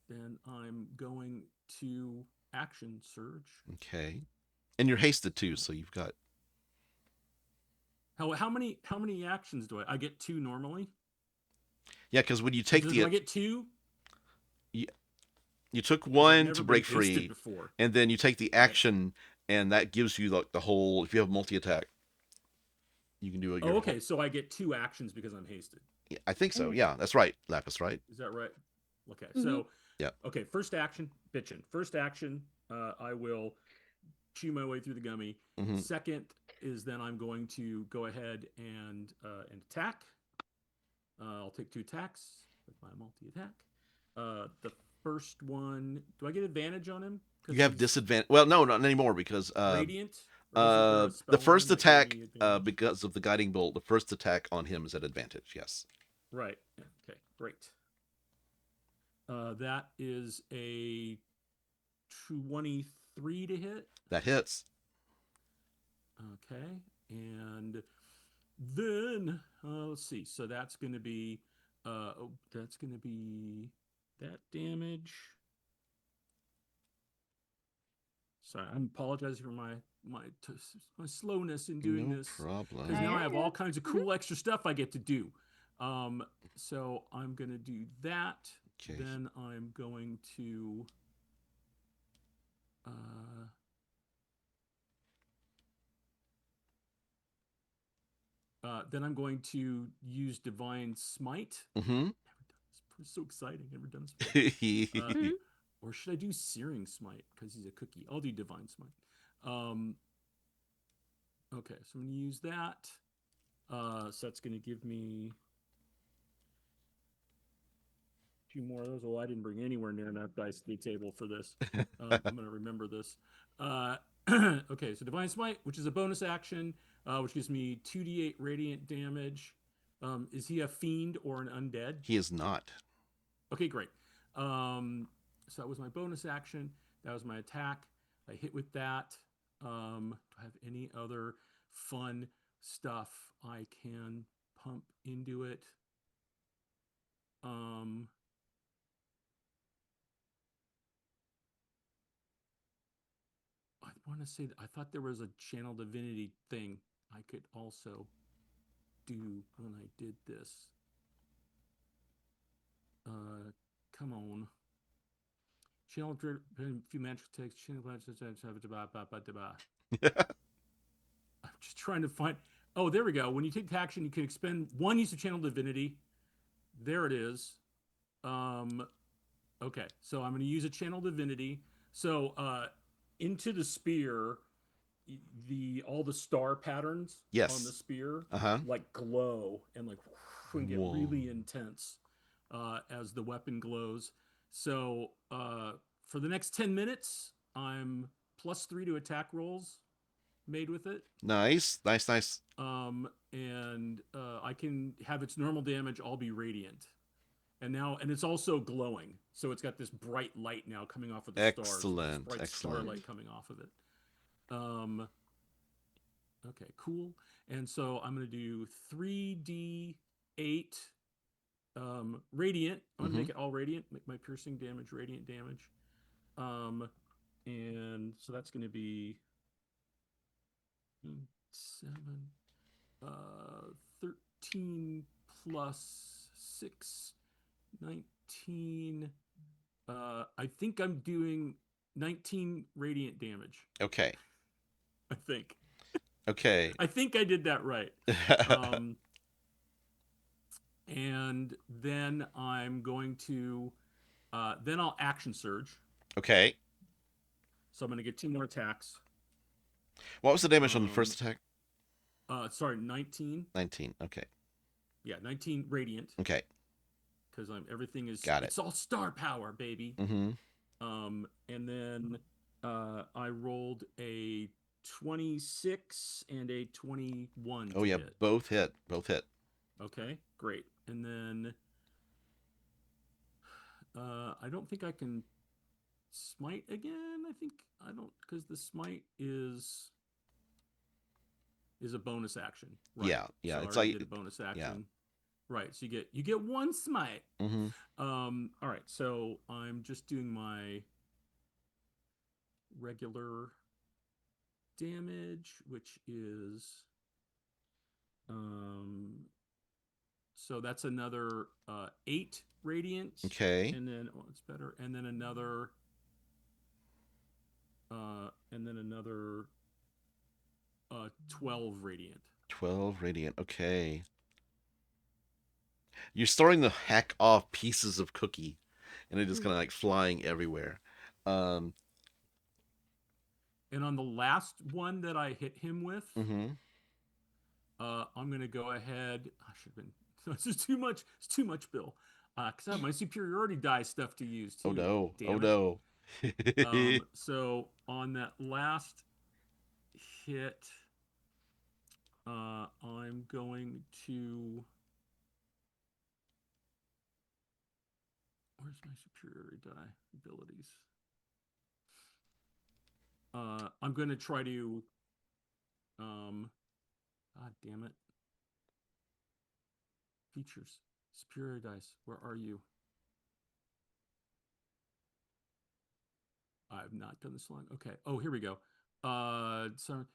Then I'm going to action surge. Okay. And you're hasted too, so you've got. How many actions do I get? 2 normally. Yeah, because when you take do I get 2? You took 1 to break free, and then you take the action, and that gives you the whole. If you have multi-attack, you can do it. Okay, so I get 2 actions because I'm hasted. Yeah, I think so. Yeah, that's right, Laphus. Right? Is that right? Okay, Mm-hmm. So yeah. Okay, first action, bitchin'. First action, I will chew my way through the gummy. Mm-hmm. Second is then I'm going to go ahead and attack. I'll take 2 attacks with my multi-attack. The first one, do I get advantage on him? You have disadvantage. Well, no, not anymore because Radiant. Or is there a the spell on first him that gives attack, me advantage? because of the guiding bolt, the first attack on him is at advantage. Yes. Right. Okay. Great. That is a 23 to hit. That hits. Okay. And then let's see. So that's going to be that damage. Sorry, I'm apologizing for my slowness in doing this. No problem. Because now I have Yeah. all kinds of cool extra stuff I get to do. So I'm going to do that. Okay. Then I'm going to use Divine Smite. Mm-hmm. It's so exciting. Never done this before. Mhm. Or should I do Searing Smite? Because he's a cookie. I'll do Divine Smite. Okay, so I'm going to use that. So that's going to give me 2 more of those. Well, I didn't bring anywhere near enough dice to the table for this. I'm going to remember this. Okay, so Divine Smite, which is a bonus action, which gives me 2d8 radiant damage. Is he a fiend or an undead? He is not. Okay, great. So that was my bonus action. That was my attack. I hit with that. Do I have any other fun stuff I can pump into it? I want to say that I thought there was a Channel Divinity thing I could also do when I did this. Come on. Channel Driven Few magic text. Channel I'm just trying to find. Oh, there we go. When you take action, you can expend 1 use of Channel Divinity. There it is. Okay, so I'm going to use a Channel Divinity. So into the spear, all the star patterns Yes. on the spear Uh-huh. like glow and like and get Whoa. really intense as the weapon glows. So for the next 10 minutes, I'm +3 to attack rolls made with it. Nice. And I can have its normal damage all be radiant. And it's also glowing. So it's got this bright light now coming off of the stars. Excellent. Bright Excellent. starlight coming off of it. Okay, cool. And so I'm going to do 3d8 radiant. I'm going to make it all radiant. Make my piercing damage radiant damage. And so that's going to be 7, 13 plus 6, 19. I think I'm doing 19 radiant damage. Okay. I think. Okay. I think I did that right. And then I'm going to, then I'll action surge. Okay. So I'm going to get 2 more attacks. What was the damage on the first attack? Sorry, 19. 19. Okay. Yeah, 19 radiant. Okay. Because everything is. Got it. It's all star power, baby. Mm-hmm. And then I rolled a 26 and a 21. Oh yeah, hit. both hit. Okay, great. And then I don't think I can smite again. I don't because the smite is a bonus action. Right? Yeah. So It's I already like did a bonus action. yeah. Right. So you get 1 smite. Mm-hmm. All right. So I'm just doing my regular damage, which is so that's another 8 radiant. Okay. And then it's better. And then another 12 radiant. 12 radiant. Okay. You're starting to hack off pieces of cookie, and they're just kind of like flying everywhere. And on the last one that I hit him with, Mm-hmm. I'm gonna go ahead. I should have been. This is too much. It's too much, Bill. Because I have my superiority die stuff to use too. Oh no! Damn Oh it. no! So on that last hit, I'm going to. Where's my superiority die abilities? I'm going to try to. God damn it. Features. Superior dice. Where are you? I've not done this long. Okay. Oh, here we go. So,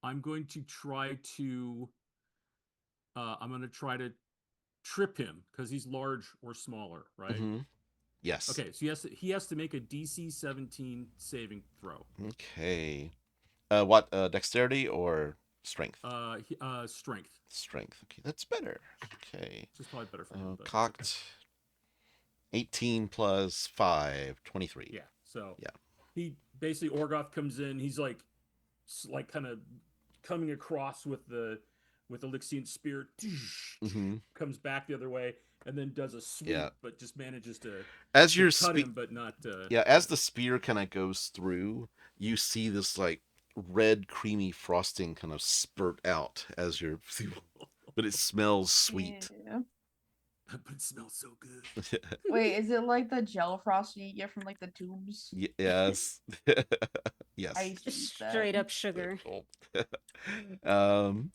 I'm going to try to. I'm going to try to trip him because he's large or smaller, right? Mm-hmm. Yes. Okay, so he has to make a DC 17 saving throw. Okay. What? Dexterity or strength? Strength. Strength. Okay, that's better. Okay. This is probably better for him. But Cocked. okay. 18 plus 5, 23. Yeah. So yeah. He basically Orgoth comes in. He's like kind of coming across with the Elixian spear. Mm-hmm. Comes back the other way and then does a sweep, but just manages to cut him, but not. As the spear kind of goes through, you see this like red creamy frosting kind of spurt out as you're, but it smells sweet. Yeah. But it smells so good. Wait, is it like the gel frosting you get from like the tubes? Yes. Yes. I used to eat that. Straight up sugar. And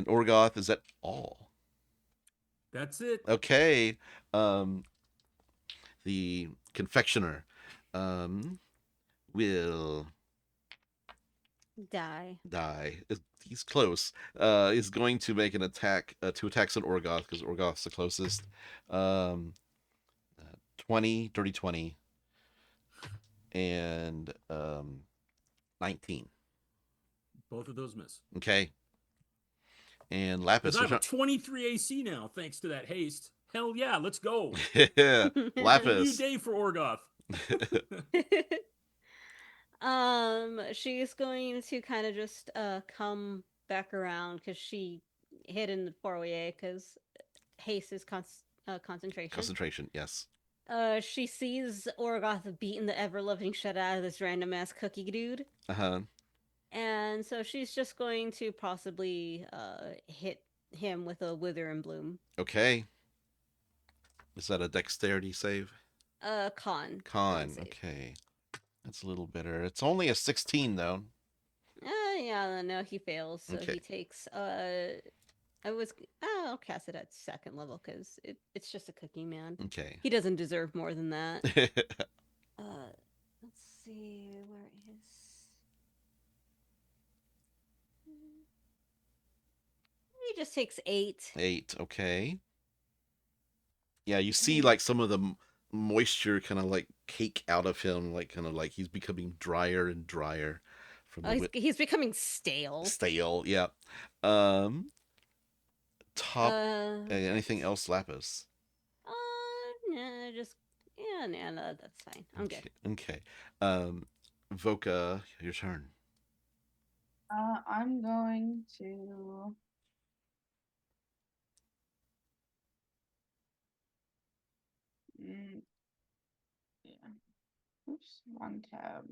Orgoth, is that all? That's it. Okay. The Confectioner will die. He's close. Is going to make an attack, 2 attacks on Orgoth because Orgoth's the closest. 20, dirty 20, and 19. Both of those miss. Okay. And Laphus. I have a 23 AC now, thanks to that haste. Hell yeah, let's go. Laphus. New day for Orgoth. She's going to kind of just come back around because she hid in the foyer because haste is concentration. Concentration, yes. She sees Orgoth beating the ever-loving shit out of this random-ass cookie dude. Uh-huh. And so she's just going to possibly hit him with a Wither and Bloom. Okay. Is that a dexterity save? Con. Okay. That's a little better. It's only a 16, though. Yeah, no, he fails. So Okay. he takes, I'll cast it at 2nd level because it's just a cookie, man. Okay. He doesn't deserve more than that. Let's see, where is... He just takes 8. 8, okay. Yeah, you see like some of the moisture kind of like cake out of him, like kind of like he's becoming drier and drier from he's becoming stale. Stale, yeah. Anything else, Laphus? No, that's fine. I'm good. Okay. Voka, your turn. I'm going to. Yeah. Oops, one tab.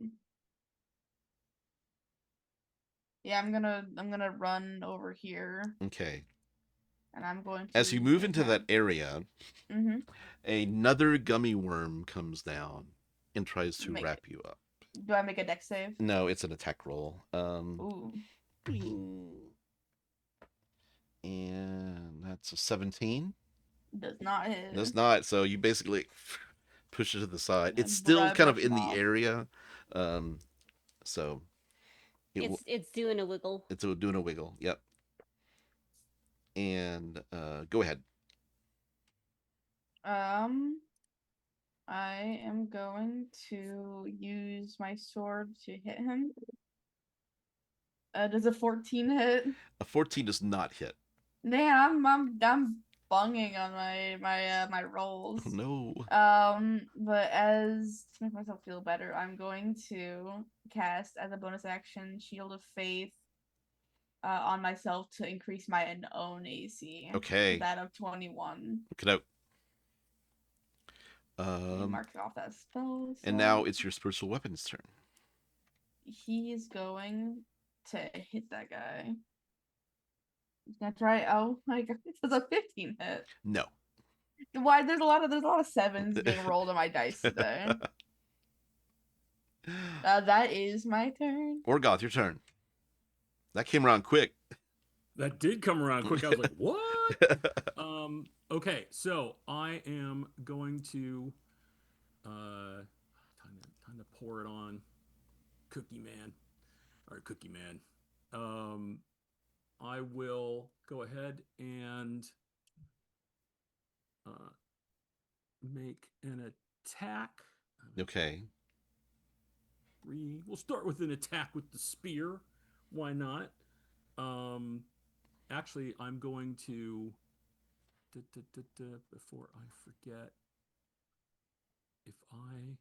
Yeah, I'm gonna run over here. Okay. And I'm going to. As you move into that area, mm-hmm. Another gummy worm comes down and tries to wrap you up. Do I make a dex save? No, it's an attack roll. Ooh. And that's a 17. Does not hit. Does not. So you basically push it to the side. It's still kind of in the area. So it's doing a wiggle. It's doing a wiggle. Yep. And go ahead. I am going to use my sword to hit him. Does a 14 hit? A 14 does not hit. Man, I'm bunging on my rolls. No. But as to make myself feel better, I'm going to cast as a bonus action Shield of Faith on myself to increase my own AC. Okay. To that of 21. Look it out. Mark off that spell. And now it's your spiritual weapons turn. He's going to hit that guy. He's gonna try. Oh my god, it does a 15 hit. No. Why? There's a lot of sevens being rolled on my dice today. That is my turn. Orgoth, your turn. That came around quick. That did come around quick. I was like, what? Okay, so I am going to time to pour it on Cookie Man. I will go ahead and make an attack. Okay. We'll start with an attack with the spear. Why not? Actually, I'm going to before I forget, if I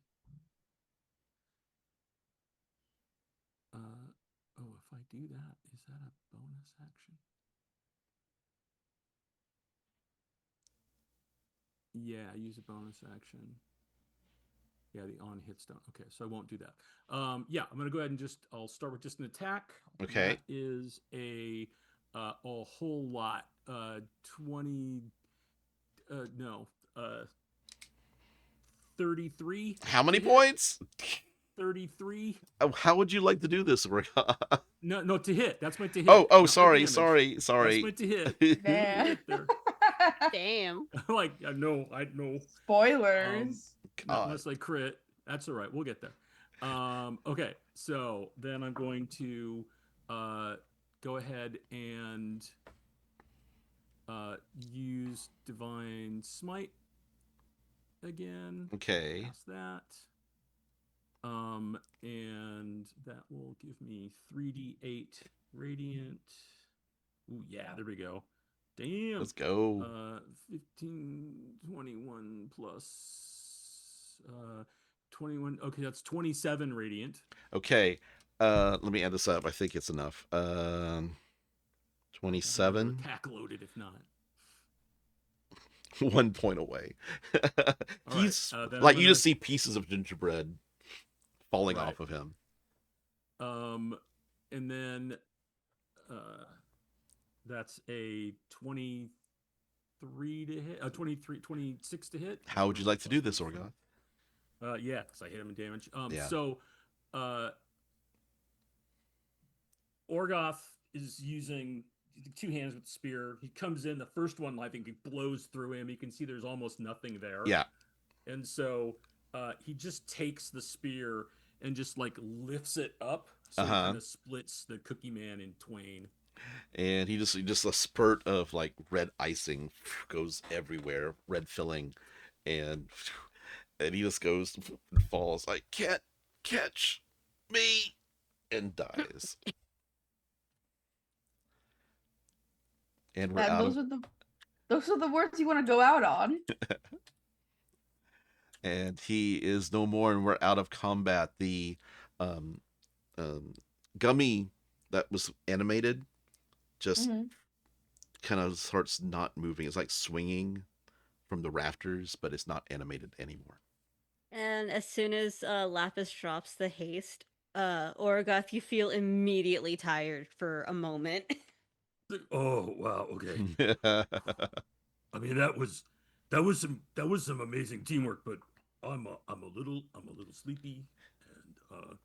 do that, is that a bonus action? Yeah, I use a bonus action. Yeah, the on hit stone. Okay, so I won't do that. Yeah, I'm gonna go ahead and I'll start with just an attack. Okay. That is a whole lot. 33. How many points? 33. Oh, how would you like to do this, Orgoth? No, to hit. That's meant to hit. Oh, not sorry. damage. That's meant to hit. Damn. Damn. Like, I know. Spoilers. Unless I crit. That's all right. We'll get there. Okay, so then I'm going to go ahead and use Divine Smite again. Okay. That's that. And that will give me 3d8 radiant. Ooh, yeah, there we go. Damn. Let's go. 15, 21 plus 21. Okay, that's 27 radiant. Okay. Let me add this up. I think it's enough. 27. Attack loaded if not. 1 point away. He's right, like, you just see pieces of gingerbread falling Right. off of him. And then that's a 23 to hit. 26 to hit. How would you like to do this, Orgoth? Yeah, because I hit him in damage. Yeah. So Orgoth is using two hands with the spear. He comes in. The first one, I think, he blows through him. You can see there's almost nothing there. Yeah. And so he just takes the spear and just like lifts it up, so it kind of splits the Cookie Man in twain. And he just a spurt of like red icing goes everywhere, red filling, and he just goes and falls like, can't catch me, and dies. And we're out Those are the words you want to go out on. And he is no more, and we're out of combat. The gummy that was animated just kind of starts not moving. It's like swinging from the rafters, but it's not animated anymore. And as soon as Laphus drops the haste, Orgoth, you feel immediately tired for a moment. Oh wow, okay. I mean that was some amazing teamwork, but I'm a little sleepy, and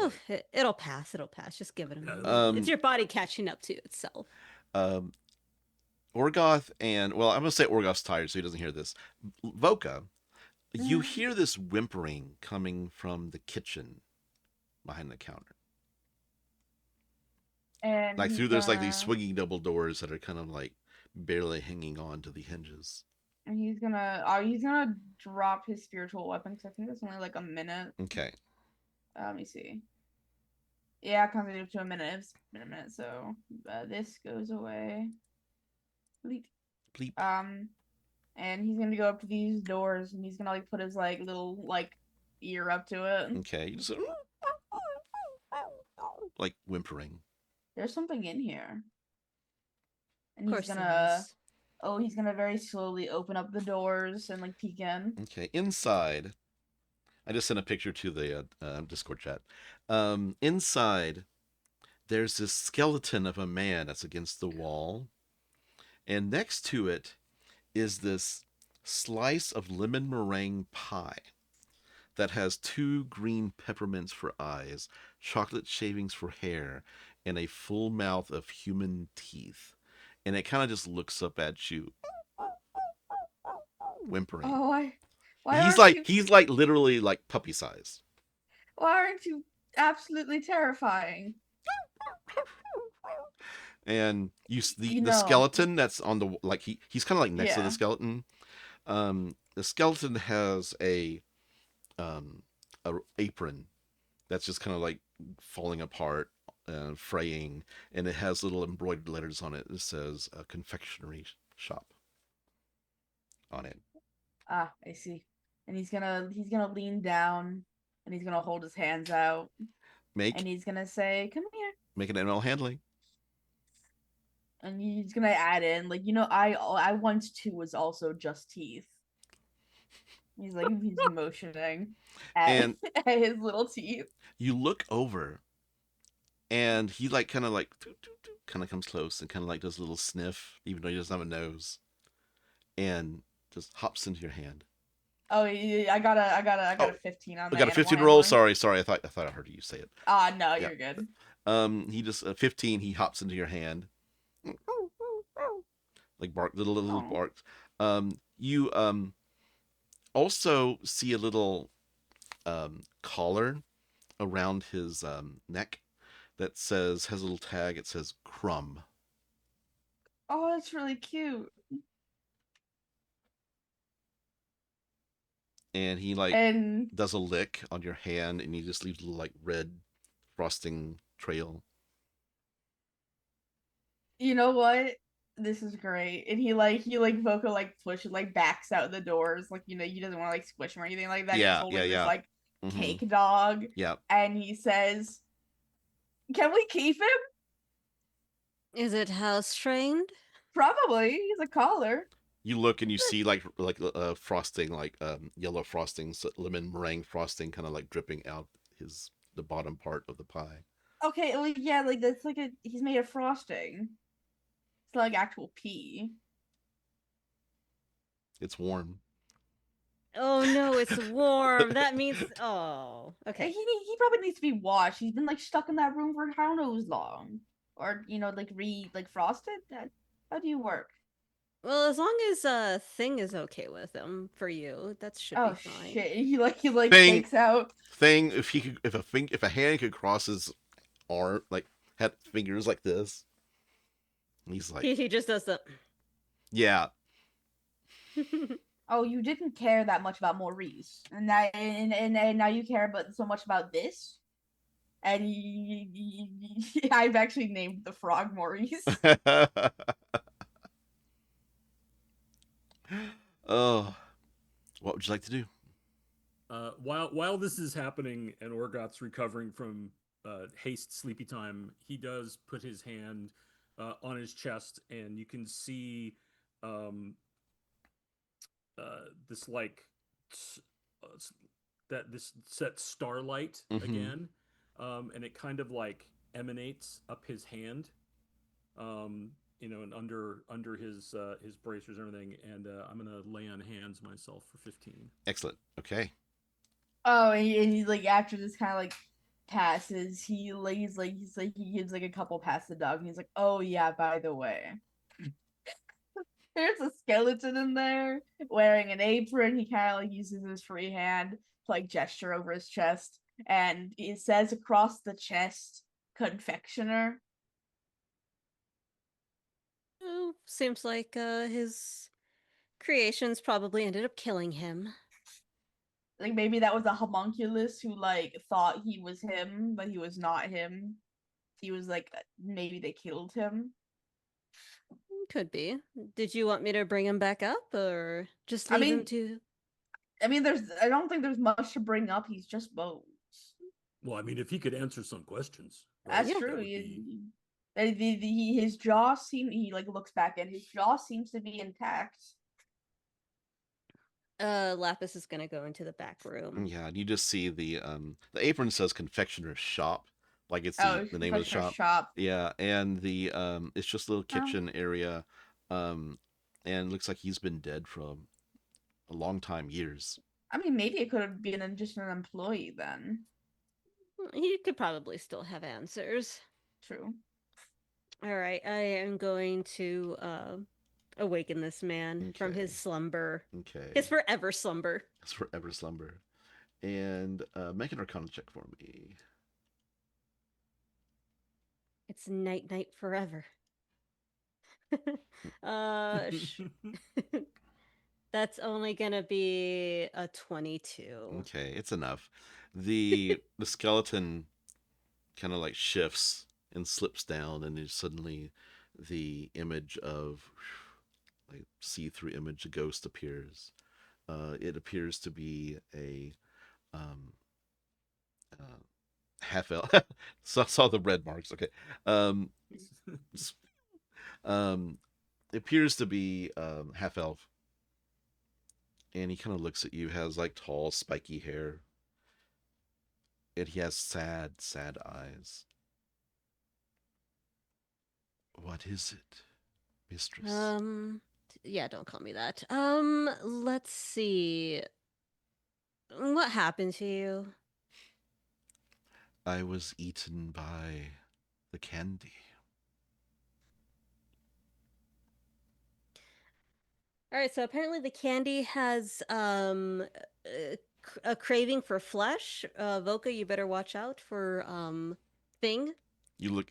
Oh, it'll pass. Just give it a moment. It's your body catching up to itself. Orgoth and, well, I'm gonna say Orgoth's tired, so he doesn't hear this. Voka, you hear this whimpering coming from the kitchen behind the counter. And Like through there's like these swinging double doors that are kind of like barely hanging on to the hinges. And he's gonna drop his spiritual weapon because I think that's only like a minute. Okay. Let me see. Yeah, it comes to a minute. It's been a minute, so this goes away. bleep. Bleep. And he's gonna go up to these doors, and he's gonna like put his like little like ear up to it. Okay, you just like whimpering. There's something in here. And Of he's course there gonna is. he's gonna very slowly open up the doors and like peek in. Okay, inside. I just sent a picture to the Discord chat. Inside, there's this skeleton of a man that's against the wall, and next to it is this slice of lemon meringue pie that has 2 green peppermints for eyes, chocolate shavings for hair, and a full mouth of human teeth. And it kind of just looks up at you, whimpering. Oh, why He's like literally like puppy size. Why aren't you absolutely terrifying? And the know. skeleton that's on the like he's kind of like next to Yeah. the skeleton. The skeleton has a apron that's just kind of like falling apart, fraying, and it has little embroidered letters on it that says a confectionery shop on it. Ah, I see. And he's gonna lean down, and he's gonna hold his hands out, and he's gonna say, "Come here." Make an animal handling. And he's gonna add in, like, I once too was also just teeth. He's motioning at, at his little teeth. You look over, and he like kind of comes close and kind of like does a little sniff, even though he doesn't have a nose, and just hops into your hand. Oh, yeah, I got a 15 on that. I got a 15 roll. Sorry, I thought I heard you say it. No, you're good. He just 15. He hops into your hand, like bark, little barks. You also see a little collar around his neck that has a little tag. It says Crumb. Oh, that's really cute. And he does a lick on your hand, and he just leaves a little like red frosting trail. You know what? This is great. And he Voka pushes backs out the doors, he doesn't want to squish him or anything like that. Yeah, He's yeah. This cake dog. Yeah. And he says, "Can we keep him?" Is it house trained? Probably. He's a collar. You look and you see frosting, yellow frosting, lemon meringue frosting, kind of dripping out the bottom part of the pie. Okay, well, yeah, that's he's made of frosting. It's not actual pee. It's warm. Oh no, it's warm. That means okay. He probably needs to be washed. He's been stuck in that room for how knows long, or frosted. How do you work? Well, as long as Thing is okay with him for you, that should be fine. Shit. He takes out Thing. If a hand could cross his arm, had fingers like this, he's like he just does the yeah. Oh, you didn't care that much about Maurice, and now you care so much about this. And I've actually named the frog Maurice. Oh, what would you like to do? While this is happening and Orgoth's recovering from haste sleepy time, he does put his hand on his chest, and you can see this this set starlight again, and it kind of emanates up his hand, and under his bracers and everything, and I'm gonna lay on hands myself for 15. Excellent. Okay. Oh, and he's after this kind of passes, he gives a couple past the dog, and he's like, "Oh yeah, by the way, there's a skeleton in there wearing an apron." He kind of uses his free hand to gesture over his chest, and it says across the chest, "Confectioner." Oh, seems like his creations probably ended up killing him. Maybe that was a homunculus who thought he was him, but he was not him. He was maybe they killed him. Could be. Did you want me to bring him back up, or just I leave him mean- to? I don't think there's much to bring up. He's just bones. Well, I mean, if he could answer some questions, right? That's Yeah. true. That would be... His jaw he like looks back and his jaw seems to be intact. Laphus is gonna go into the back room. Yeah, and you just see the apron says Confectioner Shop, like it's Oh, the name of the Confectioner shop. Yeah, and the it's just a little Oh. kitchen area, and it looks like he's been dead for a long time, years. I mean, maybe it could have been just an employee then. He could probably still have answers. True. All right, I am going to awaken this man from his Okay. slumber, Okay, his forever slumber. it's forever slumber, and make an Arcana check for me. It's night night forever. Sh- that's only gonna be a 22. Okay, it's enough. The skeleton kind of like shifts and slips down, and then suddenly the image of like see-through image, a ghost appears. It appears to be a half elf. Saw the red marks. Okay. It appears to be half elf, and he kind of looks at you. Has like tall, spiky hair, and he has sad, sad eyes. What is it, mistress? Yeah, don't call me that. Let's see. What happened to you? I was eaten by the candy. All right, so apparently the candy has a craving for flesh. Voka, you better watch out for thing. You look.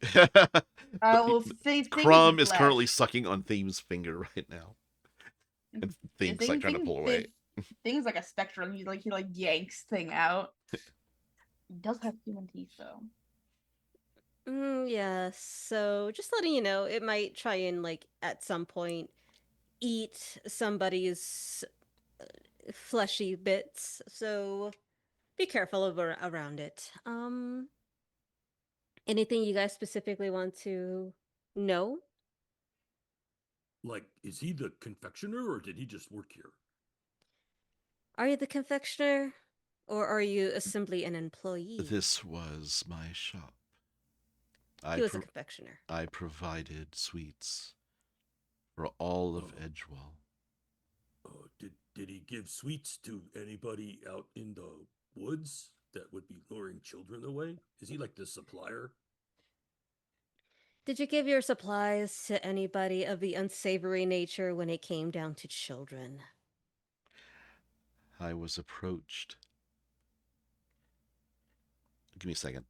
Well, Thing Crumb is is currently flesh. sucking on Theme's finger right now, and Thing's Thing- like trying to Thing- pull away. Thing's like a spectrum. He like yanks Thing out. He does have human teeth though. Yeah, so just letting you know, it might try and like at some point eat somebody's fleshy bits. So be careful around it. Anything you guys specifically want to know? Like, is he the confectioner or did he just work here? Are you the confectioner, or are you simply an employee? This was my shop. He was a confectioner. I provided sweets for all of Oh. Edgewall. Did he give sweets to anybody out in the woods that would be luring children away? Is he like the supplier? Did you give your supplies to anybody of the unsavory nature when it came down to children? I was approached. Give me a second.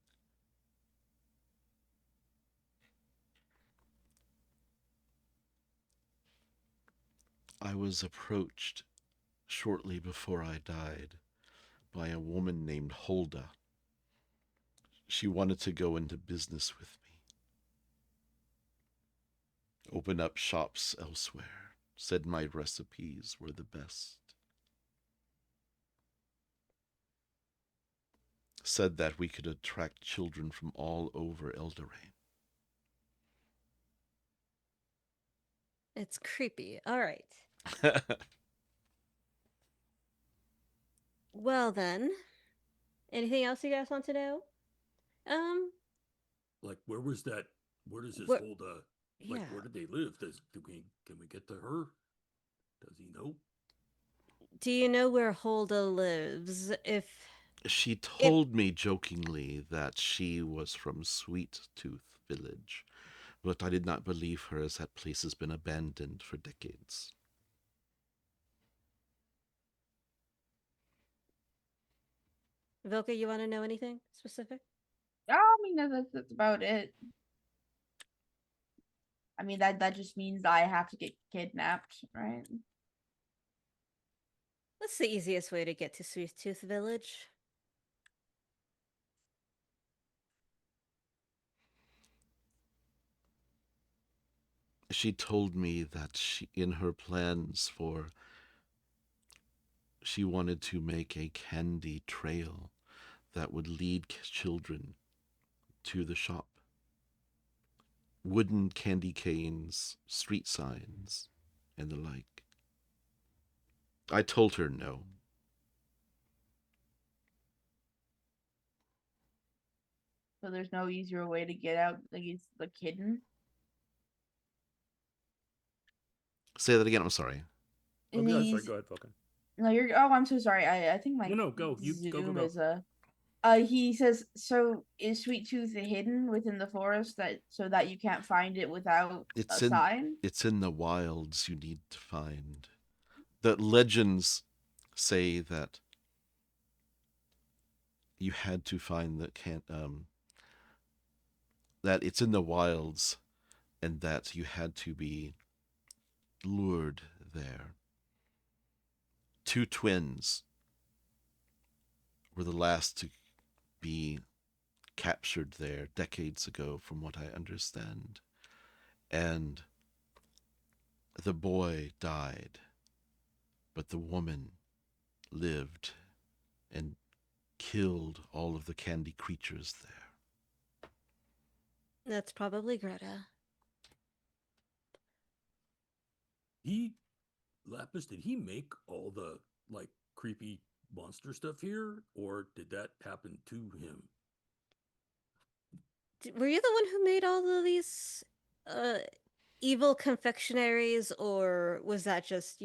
I was approached shortly before I died by a woman named Hulda. She wanted to go into business with me. Open up shops elsewhere. Said my recipes were the best. Said that we could attract children from all over Eldorain. It's creepy. All right. Well then, anything else you guys want to know? Like, where was that? Where does this Where- hold? Yeah. Like, where did they live? Can we get to her? Does he know? Do you know where Hulda lives? If She told me jokingly that she was from Sweet Tooth Village, but I did not believe her, as that place has been abandoned for decades. Voka, you want to know anything specific? I mean, that's about it. I mean, that just means I have to get kidnapped, right? What's the easiest way to get to Sweet Tooth Village? She told me that in her plans she wanted to make a candy trail that would lead children to the shop. Wooden candy canes, street signs, and the like. I told her no. So there's no easier way to get out, like it's like hidden. Say that again. I'm sorry. Oh, And yeah, sorry. he's Go ahead, Voka. no, you're. Oh, I'm so sorry. I think my No, go. You Zoom go. is he says, so is Sweet Tooth hidden within the forest that so that you can't find it without It's a in sign? it's in the wilds. You need to find. The legends say that you had to find that it's in the wilds, and that you had to be lured there. 2 twins were the last to be captured there decades ago, from what I understand. And the boy died, but the woman lived and killed all of the candy creatures there. That's probably Greta. Laphus, did he make all the like creepy monster stuff here, or did that happen to him? Were you the one who made all of these evil confectionaries, or was that just,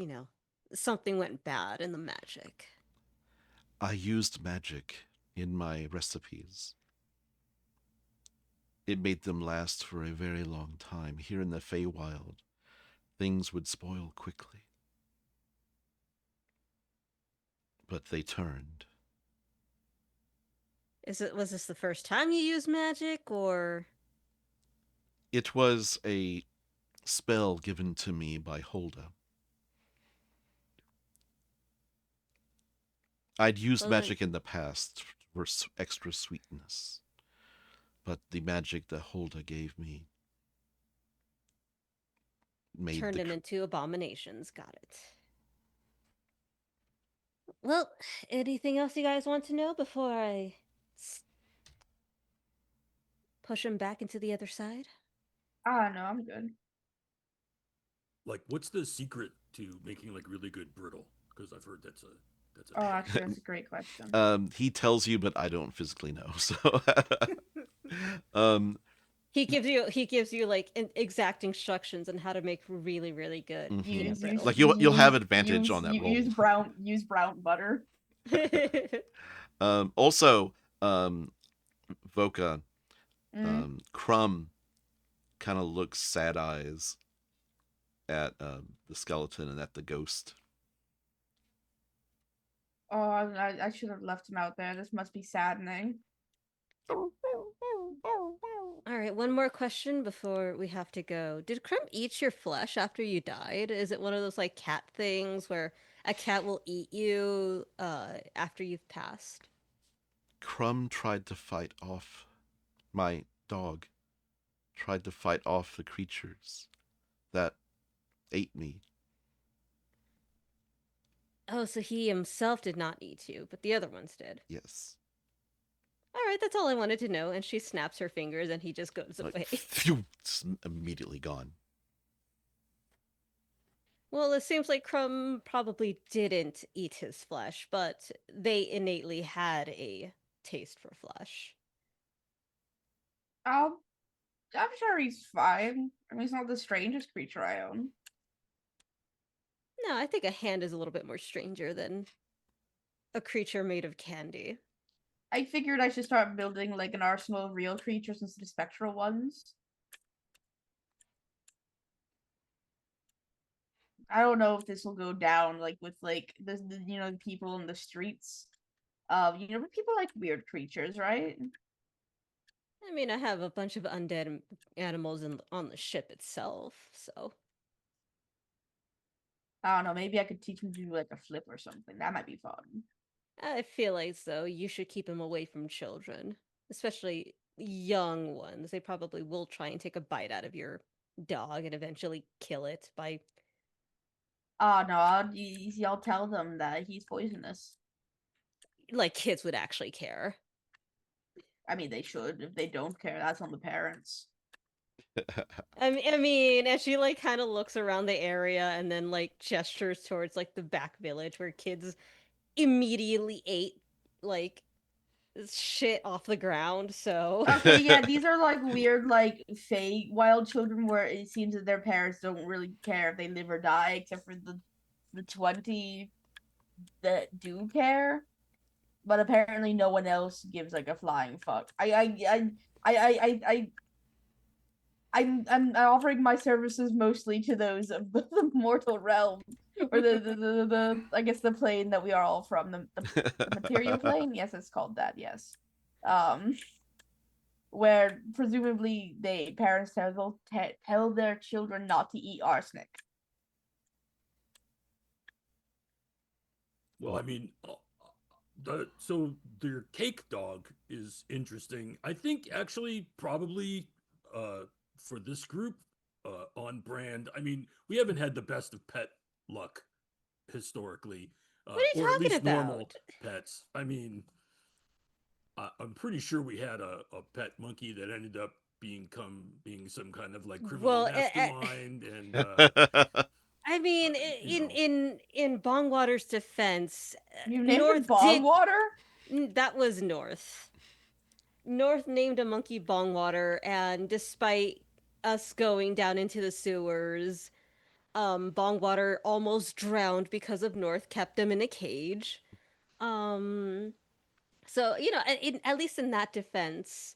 something went bad in the magic? I used magic in my recipes. It made them last for a very long time. Here in the Feywild, things would spoil quickly. But they turned. Was this the first time you used magic, or? It was a spell given to me by Holda. I'd used magic in the past for extra sweetness, but the magic that Holda gave me Turned them into abominations. Got it. Well, anything else you guys want to know before I push him back into the other side? Ah, no, I'm good. Like, what's the secret to making like really good brittle? Because I've heard that's a Oh, thing. actually, that's a great question. He tells you, but I don't physically know. So, he gives you like exact instructions on how to make really, really good peanut brittle. Like you'll have advantage on that roll. Use brown butter. Also, Voka, Crumb kind of looks sad eyes at the skeleton and at the ghost. Oh, I should have left him out there. This must be saddening. All right, one more question before we have to go. Did Crumb eat your flesh after you died? Is it one of those like cat things where a cat will eat you after you've passed? Crumb tried to fight off my dog. Tried to fight off the creatures that ate me. Oh, so he himself did not eat you, but the other ones did. Yes. All right, that's all I wanted to know. And she snaps her fingers and he just goes away. Phew, immediately gone. Well, it seems like Crumb probably didn't eat his flesh, but they innately had a taste for flesh. I'm sure he's fine. I mean, he's not the strangest creature I own. No, I think a hand is a little bit more stranger than a creature made of candy. I figured I should start building like an arsenal of real creatures instead of spectral ones. I don't know if this will go down like with like the people in the streets. People like weird creatures, right? I mean, I have a bunch of undead animals on the ship itself, so. I don't know. Maybe I could teach them to do like a flip or something. That might be fun. I feel like so. You should keep them away from children, especially young ones. They probably will try and take a bite out of your dog and eventually kill it by. Oh no, y'all tell them that he's poisonous. Like, kids would actually care. I mean, they should. If they don't care, that's on the parents. I mean, and she like kind of looks around the area and then like gestures towards like the back village where kids immediately ate like shit off the ground. So Okay, yeah, these are like weird, like fake wild children where it seems that their parents don't really care if they live or die, except for the 20 that do care. But apparently, no one else gives like a flying fuck. I I'm offering my services mostly to those of the mortal realm, or the I guess the plane that we are all from, the material plane. Yes, it's called that. Yes, um, where presumably they parents tell their children not to eat arsenic. Well, I mean, so their cake dog is interesting. I think actually probably for this group on brand. I mean, we haven't had the best of pet luck historically, what are you or at talking least normal about? pets. I mean, I'm pretty sure we had a pet monkey that ended up being some kind of like criminal Well, mastermind, and I mean, you know, in Bongwater's defense, You named it North did Bogwater? that was North. North named a monkey Bongwater, and despite us going down into the sewers, Bongwater almost drowned because of North kept him in a cage. Um, so you know, at least in that defense,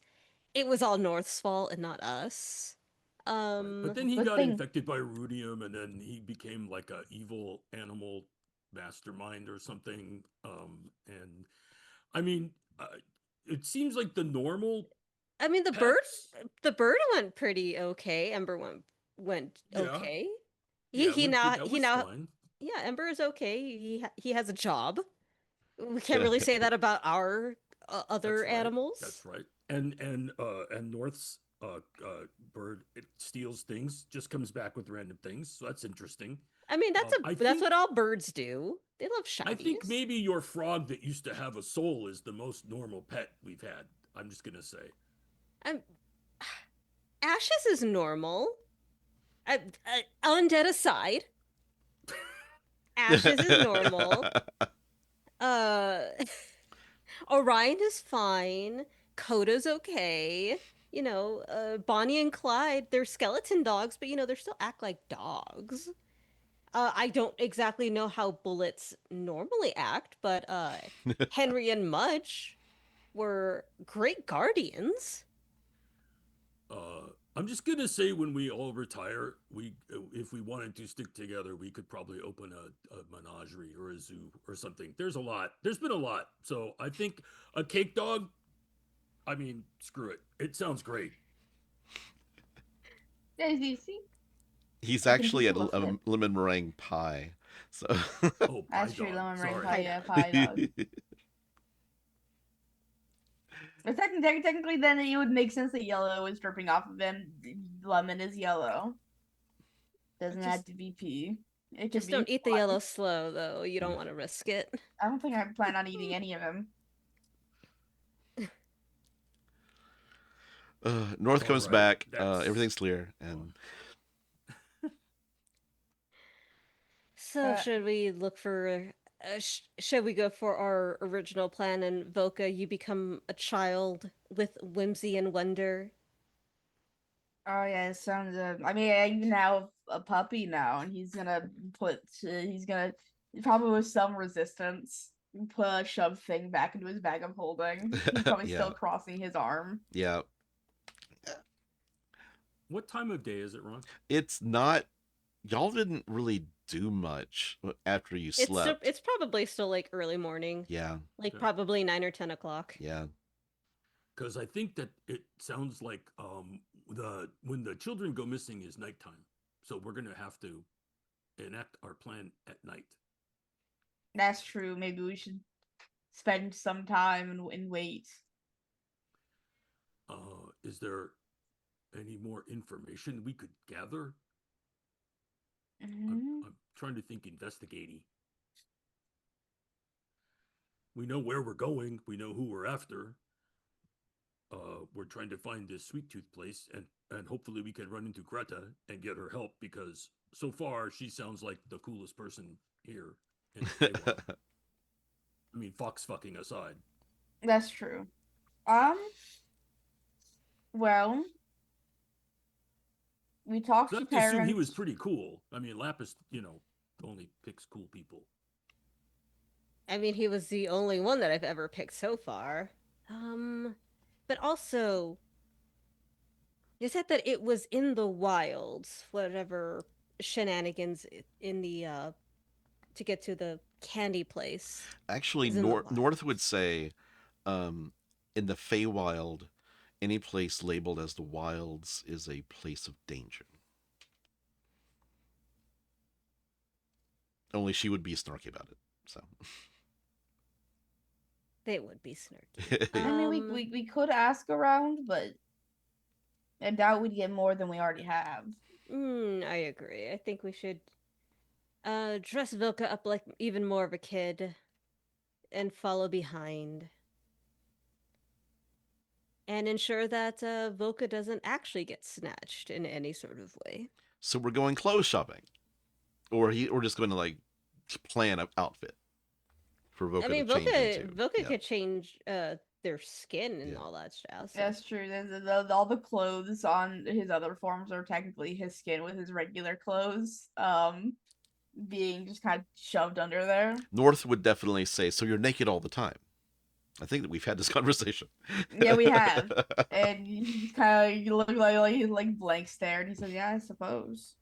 it was all North's fault and not us. right. But Um, then he Good got thing. infected by rudium, and then he became like a evil animal mastermind or something. And I mean, it seems like the normal I mean, pets. the bird went pretty okay. Ember went Yeah, okay. yeah, that He was now fine. yeah, Ember is okay. He has a job. We can't really say that about our other That's right. animals. That's right. And North's bird, it steals things, just comes back with random things. So that's interesting. I mean, I that's think what all birds do. They love I think shinies. maybe your frog that used to have a soul is the most normal pet we've had. I'm just gonna say. I'm Ashes is normal. Undead aside, Ashes is normal. Uh, Orion is fine. Coda's okay. You know, Bonnie and Clyde, they're skeleton dogs, but you know, they still act like dogs. I don't exactly know how bullets normally act, but Henry and Mudge were great guardians. I'm just gonna say when we all retire, we if we wanted to stick together, we could probably open a menagerie or a zoo or something. There's a lot. There's been a lot. So I think a cake dog. I mean, screw it. It sounds great. Yeah, you see, He's I think actually he's at a little a fit. lemon meringue pie. So Oh, pie That's true. dog. Lemon meringue Sorry. pie, yeah, pie dog. But technically, then it would make sense that yellow is dripping off of him. Lemon is yellow. Doesn't have Just to be pea. It could just be don't eat the one. yellow slow though. You don't want to risk it. I don't think I plan on eating any of them. North All comes right. back. That's Everything's clear, and So Uh, should we look for should we go for our original plan and Voka, you become a child with whimsy and wonder? oh yeah, it sounds. I mean, I even have a puppy now, and he's gonna probably with some resistance put a shove thing back into his bag of holding. He's probably yeah, still crossing his arm. yeah. what time of day is it, Ron? It's not. Y'all didn't really do much after you slept. It's probably still like early morning, Yeah, like Yeah. probably 9 or 10 o'clock. yeah. Because I think that it sounds like the when the children go missing is nighttime. So we're gonna have to enact our plan at night. That's true. Maybe we should spend some time and wait. Is there any more information we could gather? Mhm. I'm trying to think investigating. We know where we're going. We know who we're after. We're trying to find this sweet tooth place, and hopefully we can run into Greta and get her help, because so far she sounds like the coolest person here in the Feywild. I mean, fox fucking aside. That's true. Well, we talked So I to have to assume he was parents. pretty cool. I mean, Laphus, only picks cool people. I mean, he was the only one that I've ever picked so far. But also, you said that it was in the wilds, whatever shenanigans in the to get to the candy place Actually, is in the North wilds. would say, in the Feywild, any place labeled as the wilds is a place of danger. Only she would be snarky about it. So. They would be snarky. I mean, we could ask around, but I doubt we'd get more than we already have. I agree. I think we should dress Voka up like even more of a kid and follow behind. And ensure that Voka doesn't actually get snatched in any sort of way. So we're going clothes shopping, or we're just going to like plan an outfit for Voka I to mean, change into. Voka Yeah. could change their skin and Yeah. all that jazz. So. That's true. All the clothes on his other forms are technically his skin with his regular clothes, being just kind of shoved under there. North would definitely say, "So you're naked all the time." I think that we've had this conversation. Yeah, we have. And he's kind of, you look like blank stare, and he says, "Yeah, I suppose."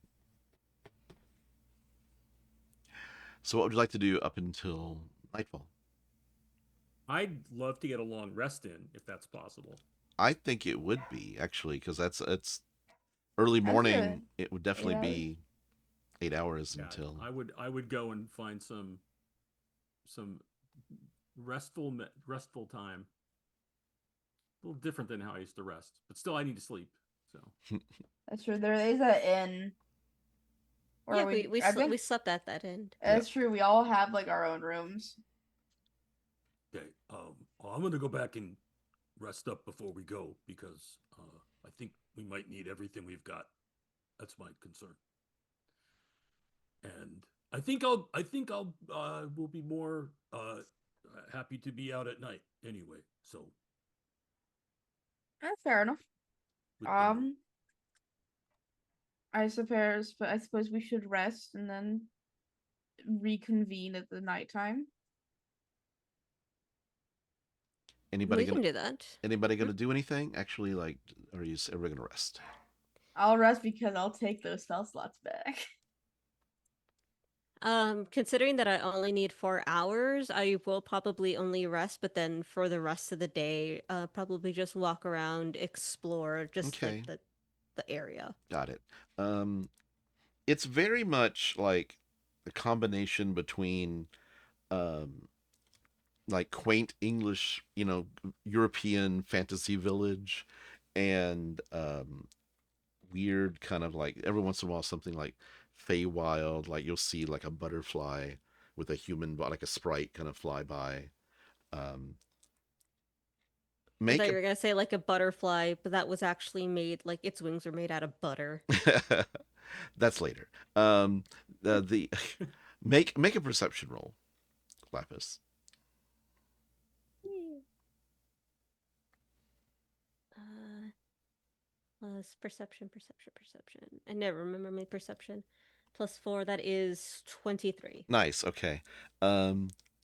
So what would you like to do up until nightfall? I'd love to get a long rest in, if that's possible. I think it would be actually, because it's early morning. It would definitely be 8 hours Yeah, until. I would go and find some restful time. A little different than how I used to rest, but still I need to sleep. So That's true. There is an inn. Yeah, we slept at that end. That's true. We all have like our own rooms. okay, I'm gonna go back and rest up before we go, because I think we might need everything we've got. That's my concern. And I think I'll will be more happy to be out at night anyway. So Fair enough. with the- I suppose we should rest and then reconvene at the nighttime. Anybody We gonna can do that. anybody gonna do anything? Actually, like, or are you everybody gonna rest? I'll rest because I'll take those spell slots back. Considering that I only need 4 hours, I will probably only rest, but then for the rest of the day, probably just walk around, explore just Okay. like the area. Got it. It's very much like a combination between like quaint English, European fantasy village, and weird kind of like every once in a while something like Feywild, like you'll see like a butterfly with a human body, like a sprite kind of fly by. I Make thought you were gonna say like a butterfly, but that was actually made like its wings were made out of butter. That's later. The make a perception roll, Laphus. Plus perception. I never remember my perception. +4, that is 23. Nice. Okay.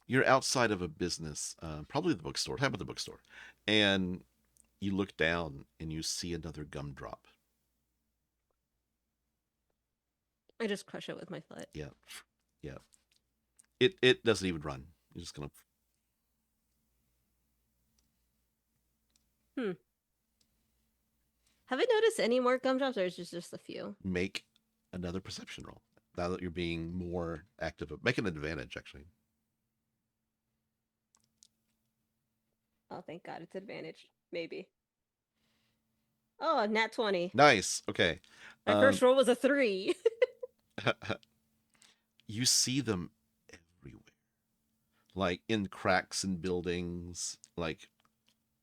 You're outside of a business, probably the bookstore. How about the bookstore? And you look down and you see another gumdrop. I just crush it with my foot. Yeah. Yeah. It doesn't even run. You're just gonna. Have I noticed any more gumdrops, or is it just a few? Make another perception roll. Now that you're being more active, make an advantage actually. Oh, thank God, it's advantage. Maybe. Oh, nat 20. Nice. Okay. My first roll was a 3. You see them everywhere, like in cracks in buildings, like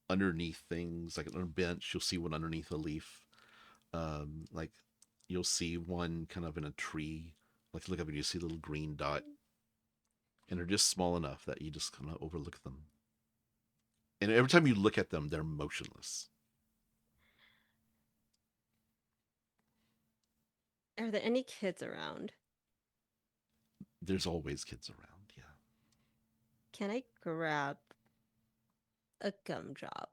underneath things, like on a bench. You'll see one underneath a leaf. Like you'll see one kind of in a tree. Like look up and you see a little green dot, and they're just small enough that you just kind of overlook them. And every time you look at them, they're motionless. Are there any kids around? There's always kids around. Yeah. Can I grab a gumdrop?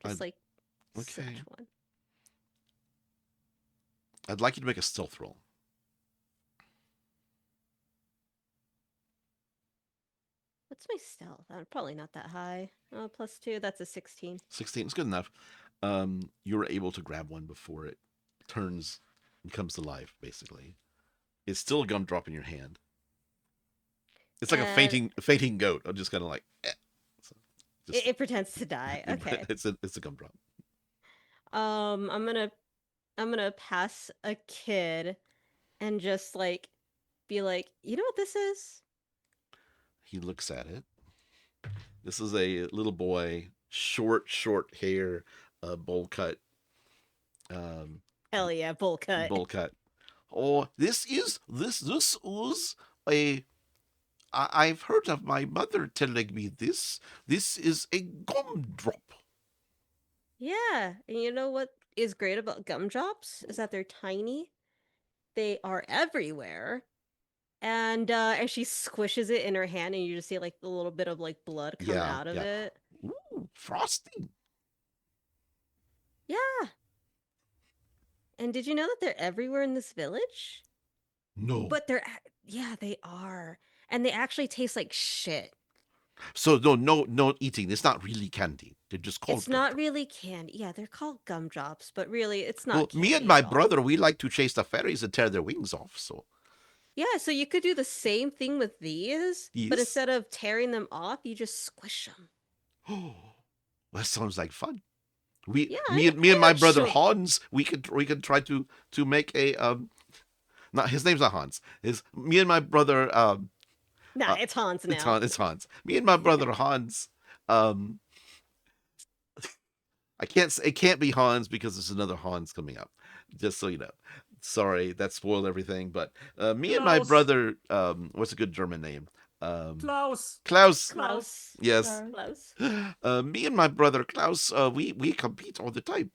Just like such okay. one. I'd like you to make a stealth roll. What's my stealth? Probably not that high. Oh, +2. That's a 16. 16 is good enough. You were able to grab one before it turns and comes to life, basically. It's still a gumdrop in your hand. It's like a fainting goat. I'm just kind of like, So it pretends to die. Okay. It's a gumdrop. I'm gonna pass a kid and just like be like, you know what this is? He looks at it. This is a little boy, short hair, bowl cut. Hell yeah, bowl cut. Bowl cut. Oh, this is a. I've heard of my mother telling me this. This is a gumdrop. Yeah, and you know what is great about gumdrops is that they're tiny. They are everywhere. And she squishes it in her hand, and you just see like a little bit of like blood come out of it. Ooh, frosty. Yeah. And did you know that they're everywhere in this village? No. But they are. And they actually taste like shit. So no eating. It's not really candy. They're just called. It's not really candy. Yeah, they're called gumdrops, but really it's not. Well, me and my brother, we like to chase the fairies and tear their wings off. So. Yeah, so you could do the same thing with these, yes. But instead of tearing them off, you just squish them. Oh, that sounds like fun. Me and my brother Hans, we could try to make a not his name's not Hans. Me and my brother it's Hans now. It's Hans. Me and my brother Hans it can't be Hans because there's another Hans coming up. Just so you know. Sorry, that spoiled everything, but me and my brother what's a good German name? Klaus. Yes. Klaus. Me and my brother Klaus, we compete all the time.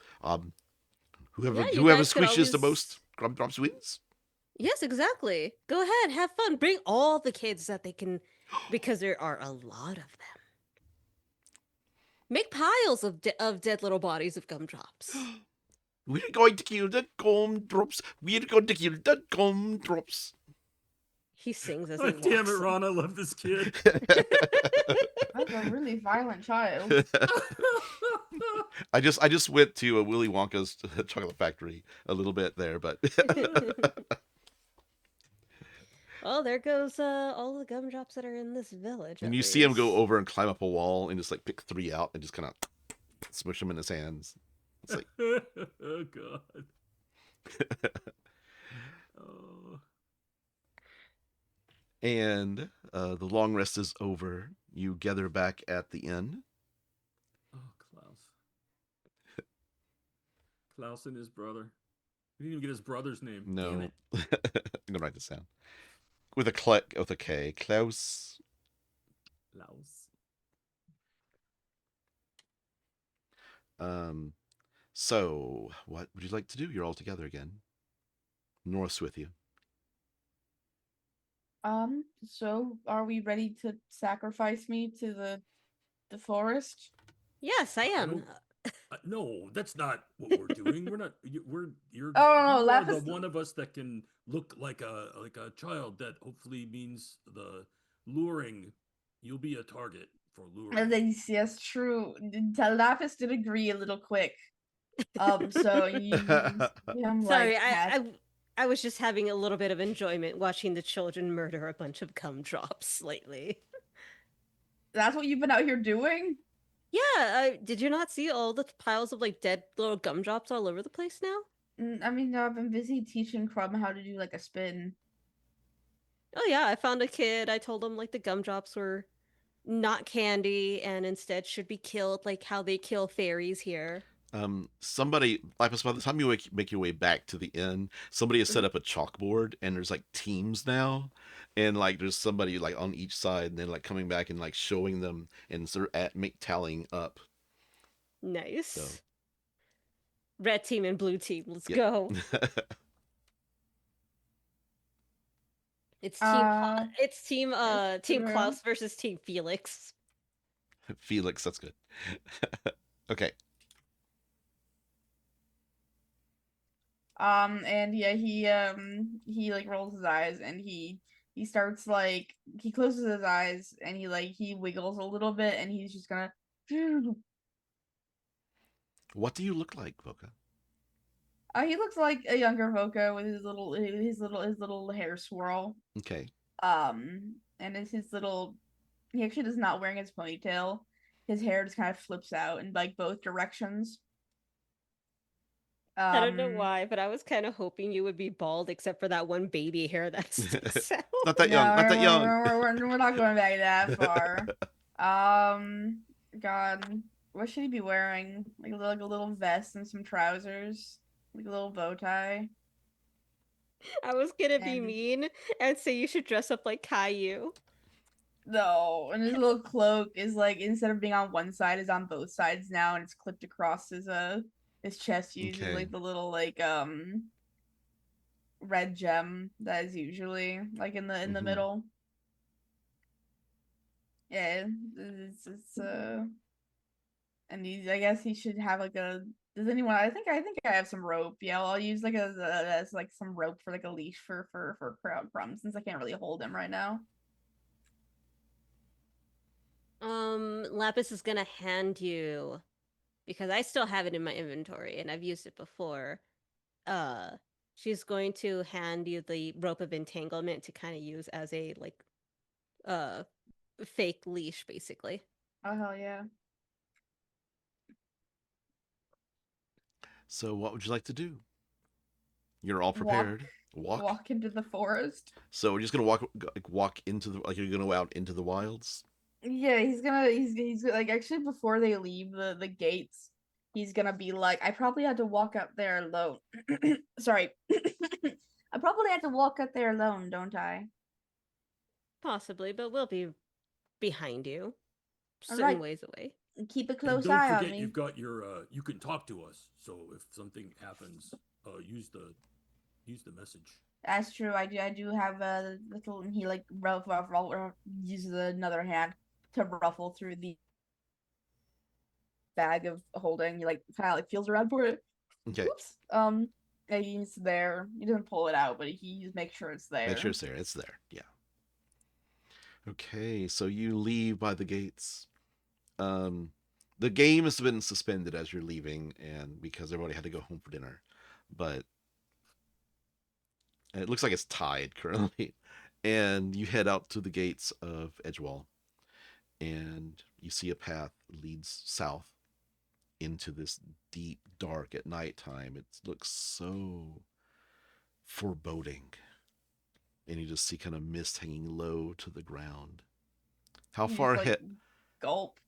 Whoever squishes the most gumdrops wins. Yes, exactly. Go ahead, have fun. Bring all the kids that they can, because there are a lot of them. Make piles of dead little bodies of gumdrops. We're going to kill the gumdrops. We're going to kill the gumdrops. He sings as he damn it, Ron! I love this kid. That's a really violent child. I just went to a Willy Wonka's Chocolate Factory a little bit there, but. Oh, there goes all the gumdrops that are in this village. And you see him go over and climb up a wall and just like pick 3 out and just kind of smush them in his hands. It's like, oh god. Oh. And the long rest is over. You gather back at the inn. Oh, Klaus and his brother. We didn't even get his brother's name. No. Damn it. I'm gonna write this down. With a K. Klaus. So what would you like to do? You're all together again. North's with you. So are we ready to sacrifice me to the forest? Yes, I am. No, that's not what we're doing. We're not. You're. Oh no, you are Laphus. the one of us that can look like a child. That hopefully means the luring. You'll be a target for luring. Yes, true. Laphus did agree a little quick. So you. Sorry, I was just having a little bit of enjoyment watching the children murder a bunch of gumdrops lately. That's what you've been out here doing? Yeah, did you not see all the piles of like dead little gumdrops all over the place now? I mean, no, I've been busy teaching Crumb how to do like a spin. Oh yeah, I found a kid. I told him like the gumdrops were not candy and instead should be killed like how they kill fairies here. Somebody, Lapis, by the time you make your way back to the inn, somebody has set Mhm. up a chalkboard, and there's like teams now, and like there's somebody like on each side, and then like coming back and like showing them and sort of make tallying up. So Nice. Red team and blue team, let's yep. go. Uh, It's team true. Klaus versus team Felix. Felix, that's good. Okay. And yeah, he like rolls his eyes and he starts like he closes his eyes and he wiggles a little bit and he's just gonna What do you look like, Voka? he looks like a younger Voka with his little hair swirl. Okay. And it's his little he actually is not wearing his ponytail. His hair just kind of flips out in like both directions. I don't know Um why, but I was kind of hoping you would be bald except for that one baby hair that sticks out. Not that no, young. Not that young. we're not going back that far. God, what should he be wearing? Like a little vest and some trousers, like a little bow tie, I was gonna be and mean and say you should dress up like Caillou. no, and his little cloak is like instead of being on one side, is on both sides now, and it's clipped across his chest using Okay. like the little like red gem that is usually like in the Mm-hmm. middle. Yeah, it's and I guess he should have like a. Does anyone? I think I have some rope. Yeah, I'll use like as like some rope for like a leash for Crumb since I can't really hold him right now. Lapis is gonna hand you because I still have it in my inventory and I've used it before. Uh, she's going to hand you the rope of entanglement to kind of use as a like uh fake leash, basically. Oh hell yeah! So, what would you like to do? You're all Walk prepared. Walk. walk into the forest. So we're just gonna walk into the like you're gonna go out into the wilds. Yeah, he's like actually before they leave the gates, he's gonna be like, I probably had to walk up there alone. Sorry, I probably had to walk up there alone, don't I? Possibly, but we'll be behind you, All certain right, ways away. keep a And close don't eye on forget me. you've got your you can talk to us. So if something happens, use the message. That's true. I do have a little. He like uses another hand to ruffle through the bag of holding. He like kind of like feels around for it. Okay. Oops. And he's there. He doesn't pull it out, but he just makes sure it's Make sure there. it's there. It's there. Yeah. Okay. So you leave by the gates. Um, the game has been suspended as you're leaving, and because everybody had to go home for dinner, but it looks like it's tied currently. And you head out to the gates of Edgewall, and you see a path leads south into this deep dark at nighttime. It looks so foreboding, and you just see kind of mist hanging low to the ground. How He far just like ahead? gulp.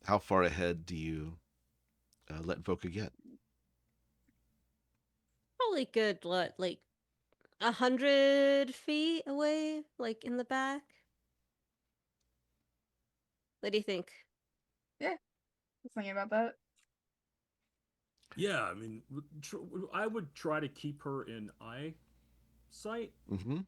How far ahead do you let Voka get? Probably good, what, like 100 feet away, like in the back. What do you think? Yeah, I was thinking about that. Yeah, I mean, I would try to keep her in eyesight, Mm-hmm.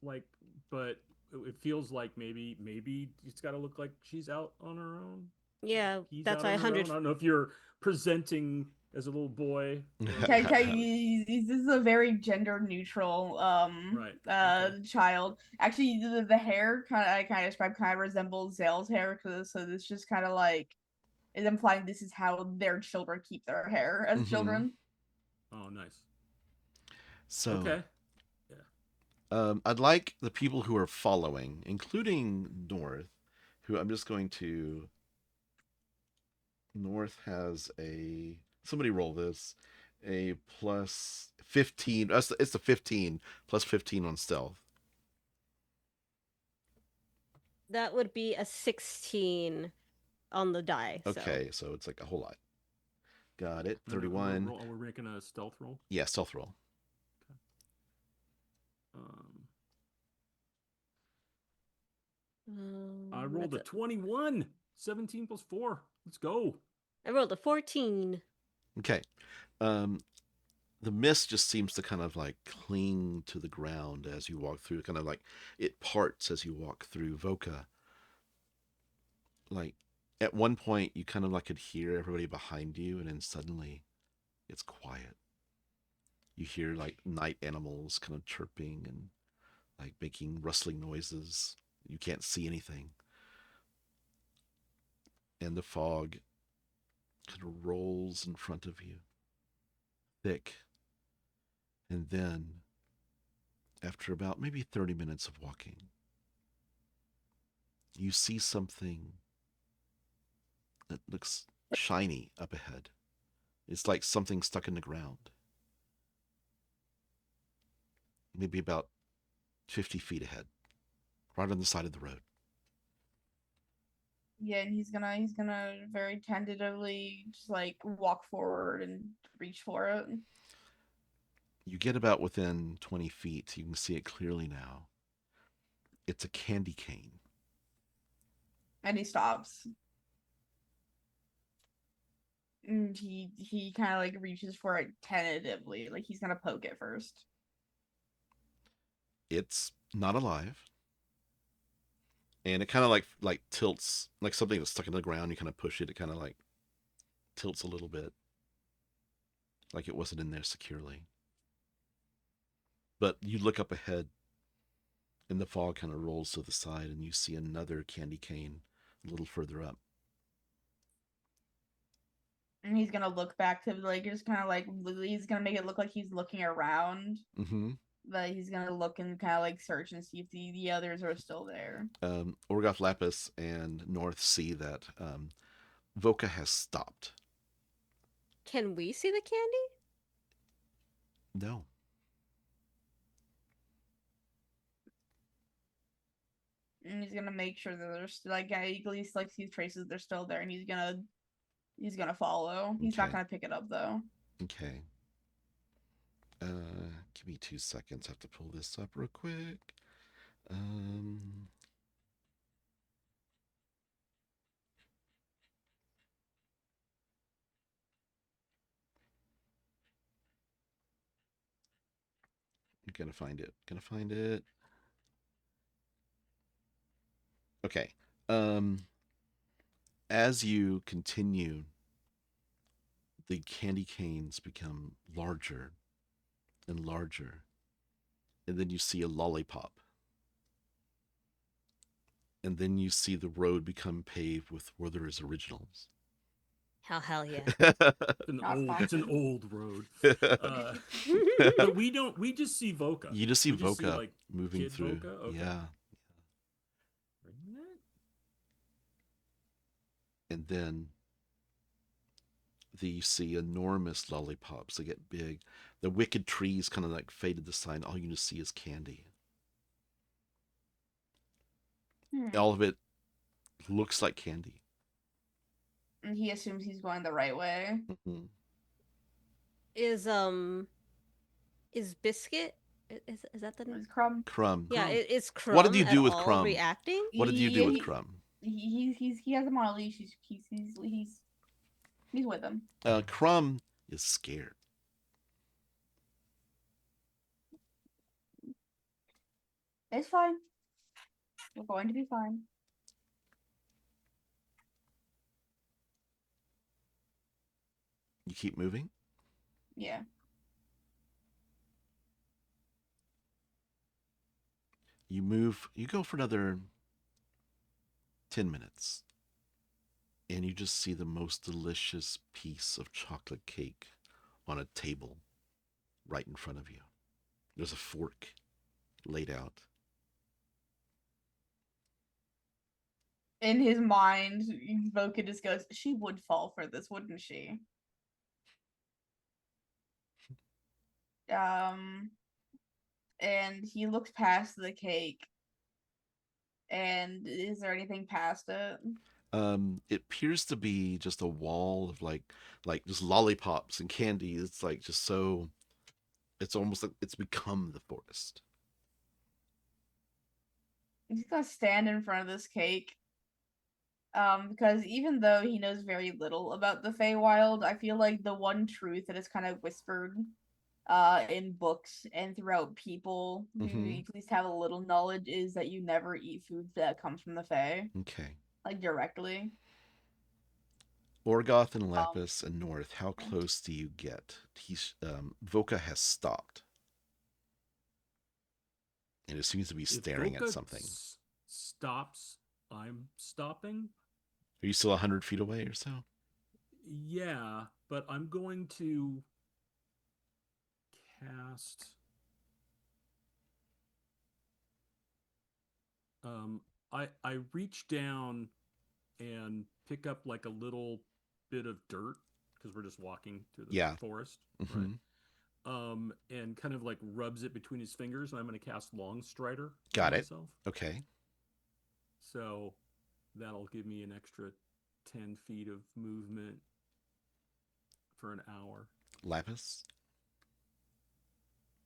like, but it feels like maybe it's got to look like she's out on her own. Yeah, He's that's out why on her 100. own. I don't know if you're presenting as a little boy Okay, or this is a very gender neutral right. Okay. child. Actually, the hair kind of described kind of resembles Zale's hair, so it's just kind of like is implying this is how their children keep their hair as Mm-hmm. children. Oh, nice. So, Okay. Yeah. I'd like the people who are following, including North, who I'm just going to North has a... Somebody roll this. A plus 15. It's a 15 plus 15 on stealth. That would be a 16 on the die. Okay, so it's like a whole lot. Got it. And then 31. we're making a stealth roll. Yeah, stealth roll. I rolled a 21. 17 plus 4. Let's go. I rolled a 14. Okay. The mist just seems to kind of like cling to the ground as you walk through, kind of like it parts as you walk through Voka. Like at one point you kind of like could hear everybody behind you, and then suddenly it's quiet. You hear like night animals kind of chirping and like making rustling noises. You can't see anything. And the fog kind of rolls in front of you, thick. And then, after about maybe 30 minutes of walking, you see something that looks shiny up ahead. It's like something stuck in the ground. Maybe about 50 feet ahead, right on the side of the road. Yeah, and he's gonna very tentatively just like walk forward and reach for it. You get about within 20 feet. You can see it clearly now. It's a candy cane. And he stops. And he kind of like reaches for it tentatively, like he's gonna poke it first. It's not alive. And it kind of like tilts, like something that's stuck in the ground. You kind of push it, it kind of like tilts a little bit, like it wasn't in there securely. But you look up ahead, and the fog kind of rolls to the side, and you see another candy cane a little further up. And he's gonna look back to like just kind of like he's gonna make it look like he's looking around. Mm-hmm. But he's gonna look and kind of like search and see if the others are still there. Orgoth, Laphus, and North see that Voka has stopped. Can we see the candy? No. And he's gonna make sure that there's like at least like these traces they're still there, and he's gonna follow. He's not Okay. gonna pick it up though. Okay. Give me 2 seconds. I have to pull this up real quick. Gonna find it. Okay. As you continue, the candy canes become larger and larger. And then you see a lollipop. And then you see the road become paved with Werther's originals. Hell yeah. It's an old road. But we just see Voka. You just see We Voka like, moving kid through. Voka? Okay. Yeah. And then you see enormous lollipops. They get big. The wicked trees kind of like faded to sign. All you just see is candy. All of it looks like candy. And he assumes he's going the right way. Mm-hmm. Is Biscuit is that the name? It's Crumb. Crumb. Yeah, is Crumb. What did you do at with all Crumb? Reacting? What did you do with Crumb? He has him on a leash. He's with him. Crumb is scared. It's fine. We're going to be fine. You keep moving? Yeah. You move, you go for another 10 minutes. And you just see the most delicious piece of chocolate cake on a table right in front of you. There's a fork laid out. in his mind, Voka just goes, "She would fall for this, wouldn't she?" And he looks past the cake. And is there anything past it? It appears to be just a wall of like just lollipops and candy. It's like just so. It's almost like it's become the forest. He's gonna stand in front of this cake. Because even though he knows very little about the Feywild, I feel like the one truth that is kind of whispered in books and throughout people who at least have a little knowledge is that you never eat food that comes from the Fey. Okay. Like directly. Orgoth and Laphus and North, how close do you get? Voka has stopped. And it seems to be staring at something. Stops, I'm stopping. Are you still 100 feet away or so? Yeah, but I'm going to cast. I reach down and pick up like a little bit of dirt because we're just walking through the forest, right? And kind of like rubs it between his fingers, and I'm going to cast Long Strider. Got it. Myself. Okay. So that'll give me an extra 10 feet of movement for an hour. Laphus?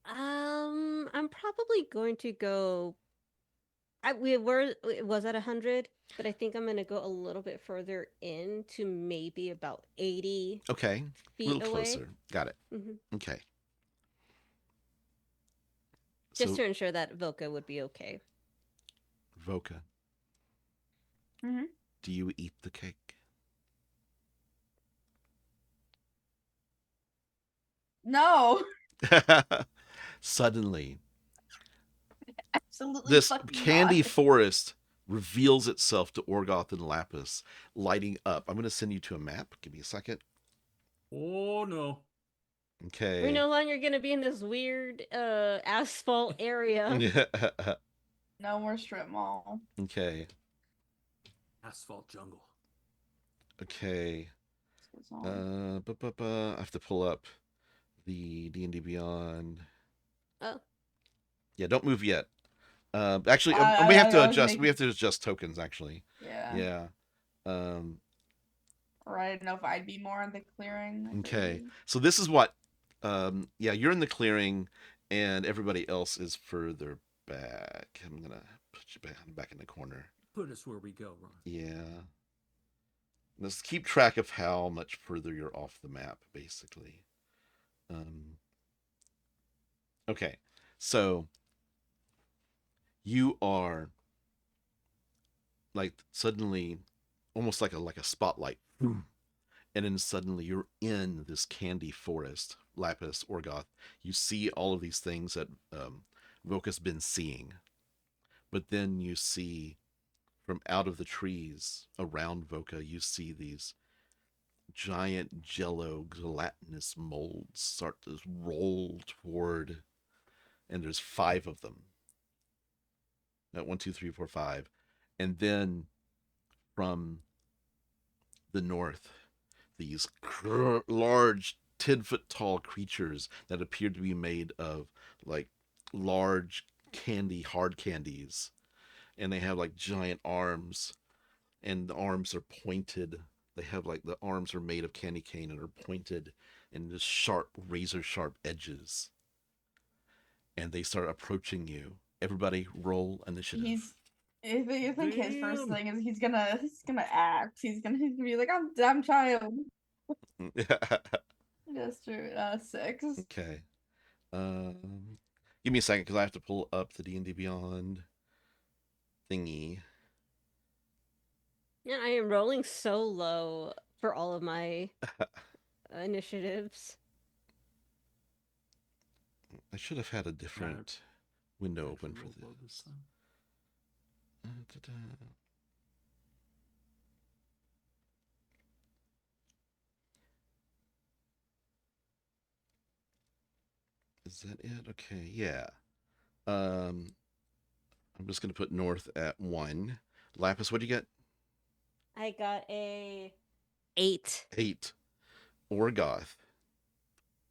I'm probably going to go. We were it was at 100, but I think I'm going to go a little bit further in to maybe about 80. Okay. Feet a little away. Closer. Got it. Okay. Just to ensure that Voka would be okay. Voka. Do you eat the cake? No. Suddenly, Absolutely this fucking candy not. forest reveals itself to Orgoth and Laphus, lighting up. I'm going to send you to a map. Give me a second. Oh, no. Okay. We're no longer going to be in this weird asphalt area. No more strip mall. Okay. Asphalt jungle. Okay. I have to pull up the D&D Beyond. Oh. Yeah, don't move yet. Actually, we have to adjust. We have to adjust tokens. Actually. Yeah. Or I don't know if I'd be more in the clearing. Okay. So this is what. You're in the clearing, and everybody else is further back. I'm gonna put you back in the corner. Put us where we go, Ron. Yeah. Let's keep track of how much further you're off the map, basically. Okay, so you are like suddenly almost like a spotlight, and then suddenly you're in this candy forest. Laphus, Orgoth, you see all of these things that Voka's been seeing, but then you see from out of the trees around Voka, you see these giant jello gelatinous molds start to roll toward, and there's 5 of them. 1, 2, 3, 4, 5. And then from the north, these large 10-foot tall creatures that appear to be made of like large hard candies, and they have like giant arms, and the arms are pointed. They have like the arms are made of candy cane and are pointed and just sharp, razor sharp edges. And they start approaching you. Everybody roll initiative. I think his first thing is he's gonna act. He's gonna be like, I'm child. Just 6. Okay. Give me a second because I have to pull up the D&D Beyond thingy. Yeah, I am rolling so low for all of my initiatives. I should have had a different window open for this. Is that it? Okay, yeah. I'm just going to put north at 1. Laphus, what'd you get? I got a 8. 8. Orgoth.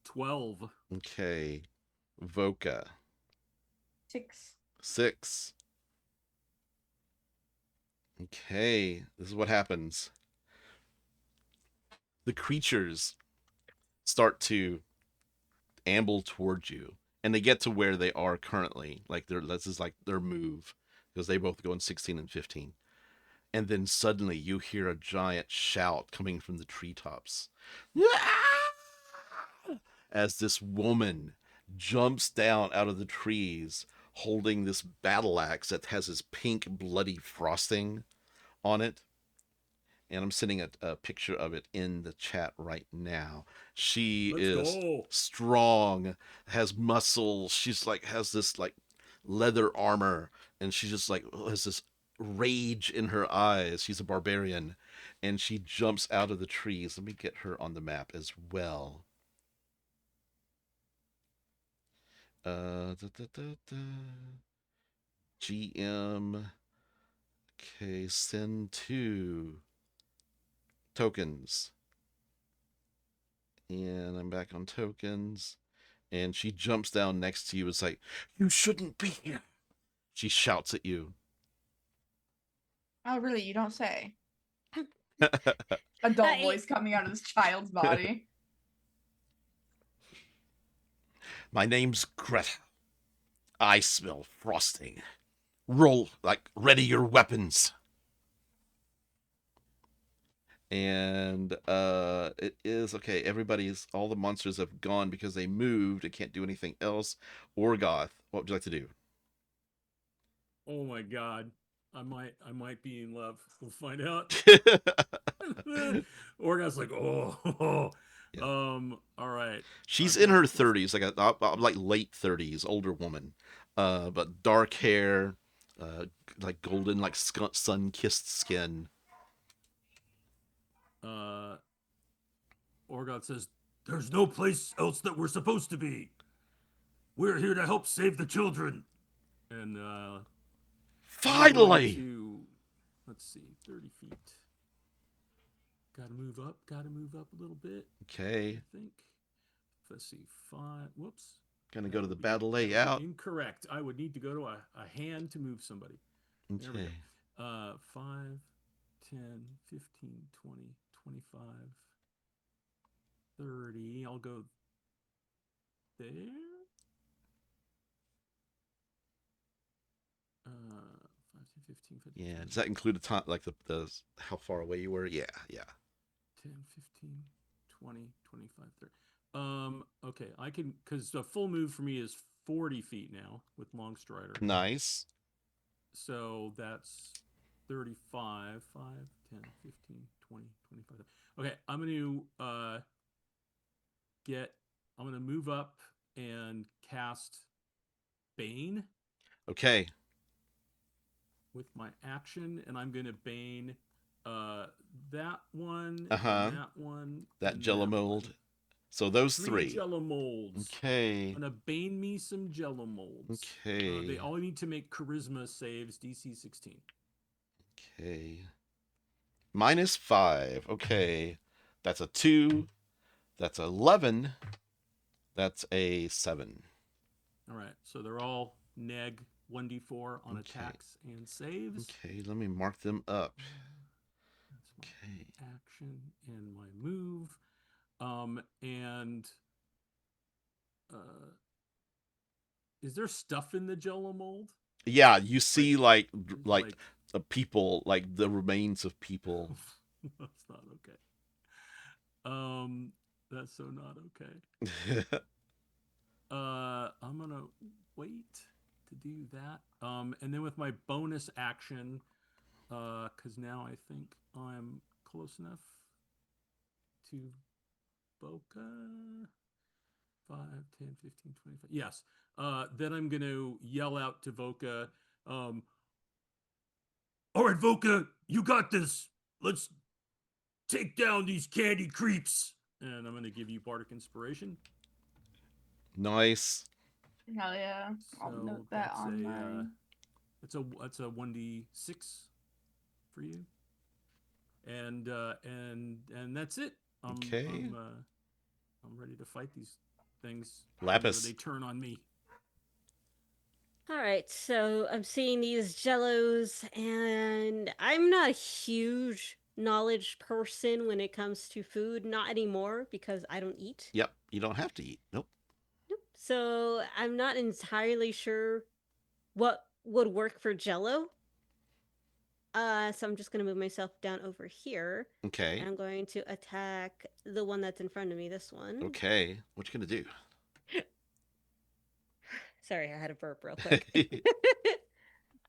12. Okay. Voka. 6. 6. Okay. This is what happens. The creatures start to amble towards you, and they get to where they are currently. Like this is like their move, because they both go in 16 and 15. And then suddenly you hear a giant shout coming from the treetops. As this woman jumps down out of the trees holding this battle axe that has this pink bloody frosting on it. And I'm sending a picture of it in the chat right now. She Let's is go. strong, has muscles. She's like has this like leather armor, and she just like has this rage in her eyes. She's a barbarian, and she jumps out of the trees. Let me get her on the map as well. Da, da, da, da. GM. Okay, send to tokens. And I'm back on tokens. And she jumps down next to you. It's like, you shouldn't be here. She shouts at you. Oh, really? You don't say. Adult voice coming out of this child's body. My name's Greta. I smell frosting. Roll, like, ready your weapons. And it is okay. All the monsters have gone because they moved and can't do anything else. Orgoth, what would you like to do? Oh my god. I might be in love. We'll find out. Orgoth's like, oh. Yeah. All right. She's in her 30s, like late 30s, older woman. But dark hair, like golden, like sun-kissed skin. Orgoth says, "There's no place else that we're supposed to be. We're here to help save the children." And Finally! Let's see, 30 feet. Gotta move up a little bit. Okay. I think. Let's see, 5. Whoops. Gonna go to the battle layout. Incorrect. I would need to go to a hand to move somebody. There we Okay. go. 5, 10, 15, 20, 25, 30. I'll go there. 5, 10, 15, 15. Yeah. Does that include the time, like the how far away you were? Yeah. 10, 15, 20, 25, 30. Okay, I can, because the full move for me is 40 feet now with Long Strider. Nice. So that's 35, 5, 10, 15, 20, 25. Okay, I'm going to move up and cast Bane. Okay. With my action, and I'm going to Bane that one, and that one, that Jello mold. So those 3 Jello molds. Okay. I'm gonna Bane me some Jello molds. Okay. They all need to make Charisma saves, DC 16. Okay. -5. Okay. That's a 2. That's 11. That's a 7. All right. So they're all neg 1d4 on attacks and saves. Okay. Let me mark them up. That's my action and my move. And is there stuff in the Jello mold? Yeah, you see like a people, like the remains of people. That's not okay. That's so not okay. I'm gonna wait to do that. And then with my bonus action, because now I think I'm close enough to Voka. 5, 10, 15, 25. Yes. Then I'm going to yell out to Voka. All right, Voka, you got this. Let's take down these candy creeps. And I'm going to give you Bardic Inspiration. Nice. Hell yeah. I'll note that on mine. That's a 1d6 for you. and that's it. Okay. I'm ready to fight these things. Laphus. They turn on me. All right, so I'm seeing these jellos, and I'm not a huge knowledge person when it comes to food. Not anymore because I don't eat. Yep, you don't have to eat. Nope. Nope. So I'm not entirely sure what would work for jello. So I'm just gonna move myself down over here. Okay. And I'm going to attack the one that's in front of me. This one. Okay. What you gonna do? Sorry, I had a burp real quick.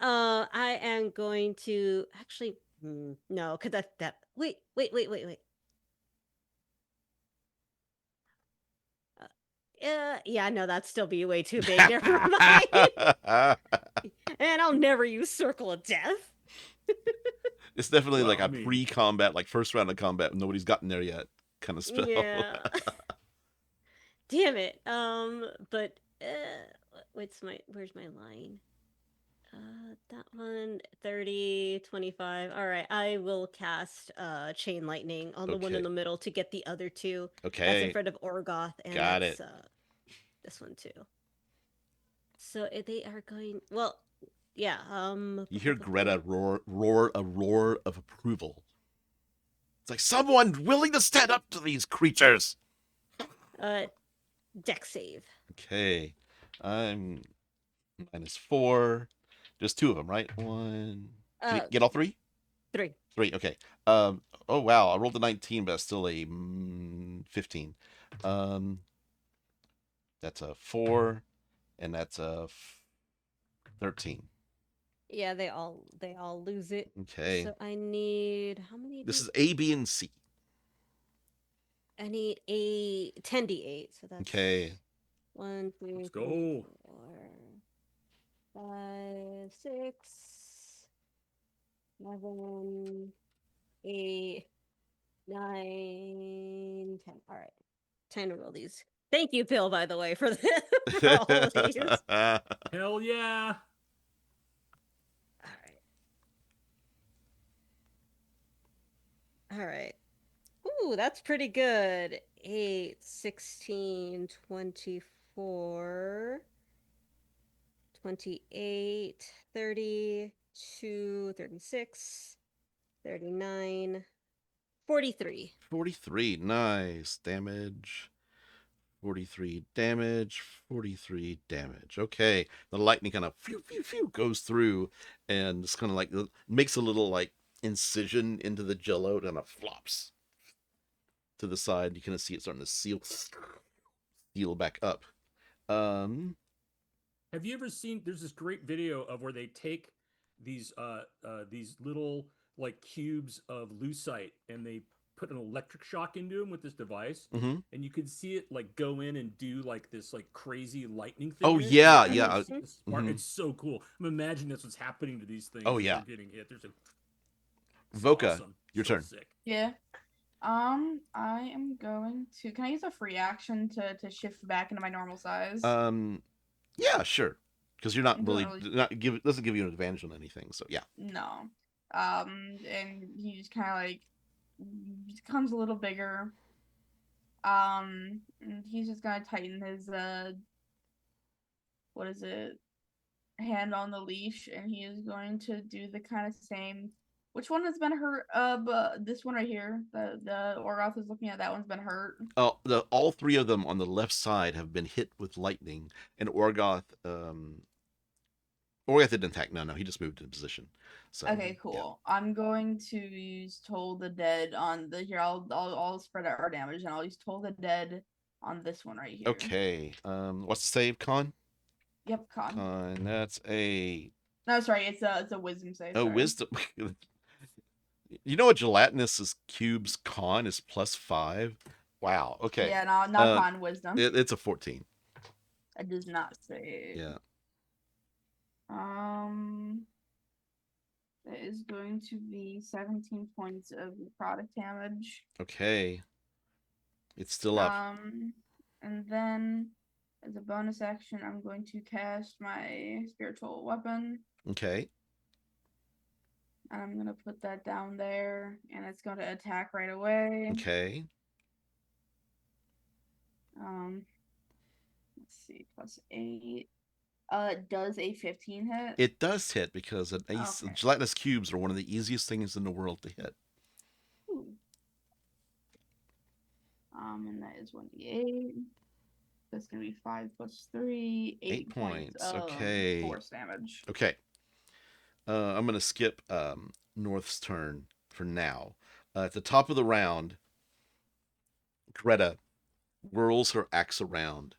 I am going to actually no, because that. Wait. Yeah, no, that'd still be way too big. Never mind. And I'll never use Circle of Death. It's definitely Well, like a I mean- pre-combat, like first round of combat. Nobody's gotten there yet, kind of spell. Yeah. Damn it. But where's my line? That one 30, 25. All right, I will cast Chain Lightning on the one in Okay. the middle to get the other two. That's Okay. in front of Orgoth, and Got that's it. this one too. So they are going well. Yeah. You hear Greta roar a roar of approval. It's like someone willing to stand up to these creatures. Dex save. Okay, I'm -4. There's 2 of them, right? One. Can you get all 3? 3. 3. Okay. Oh wow, I rolled a 19, but it's still a 15. That's a 4, and that's a 13. Yeah, they all lose it. Okay. So I need how many? This is A, B, and C. I need a 10d8. So that's Okay. 1, 2, Let's 3, go. 4, 5, 6, 7, 8, 9, 10. All right. Time to roll these. Thank you, Bill, by the way, for for all of these. Hell yeah! All right. Ooh, that's pretty good. 8, 16, 24, 28, 32, 36, 39, 43. 43. Nice. Damage. 43 damage. 43 damage. Okay. The lightning kind of goes through, and it's kind of like makes a little like incision into the jello, and it flops to the side. You kind of see it starting to seal back up. Have you ever seen? There's this great video of where they take these little like cubes of lucite and they put an electric shock into them with this device, Mhm. and you can see it like go in and do like this like crazy lightning thing. Oh, in it. yeah, I've yeah, never seen this part. mhm. It's so cool. I'm imagining that's what's happening to these things. Oh, as yeah. they're getting hit. There's a Voka, awesome. your So turn. Sick. Yeah. I am going to. Can I use a free action to shift back into my normal size? Yeah, sure. Because you're not Doesn't really really- doesn't give you an advantage on anything. So yeah. No. And he just kind of like becomes a little bigger. And he's just gonna tighten his what is it? Hand on the leash, and he is going to do the kind of same. Which one has been hurt? This one right here. The Orgoth is looking at. That one's been hurt. Oh, all 3 of them on the left side have been hit with lightning, and Orgoth didn't attack. No, he just moved into position. So Okay, cool. yeah. I'm going to use Toll the Dead on the here. I'll spread out our damage, and I'll use Toll the Dead on this one right here. Okay. What's the save, Con? Yep, con. Con. That's a No, sorry, it's a wisdom save. oh sorry. wisdom. You know what gelatinous cube's con is +5. Wow. Okay. Yeah, not con, wisdom. It's a 14. It does not save. Yeah. It is going to be 17 points of product damage. Okay. It's still up. And then as a bonus action, I'm going to cast my spiritual weapon. Okay. I'm gonna put that down there, and it's gonna attack right away. Okay. Let's see, +8. Does a 15 hit? It does hit because an ace, Okay. gelatinous cubes are one of the easiest things in the world to hit. Ooh. And that is 1d8. That's gonna be 5 + 3, 8 points. of Okay. force damage. Okay. I'm gonna skip North's turn for now. At the top of the round, Greta whirls her axe around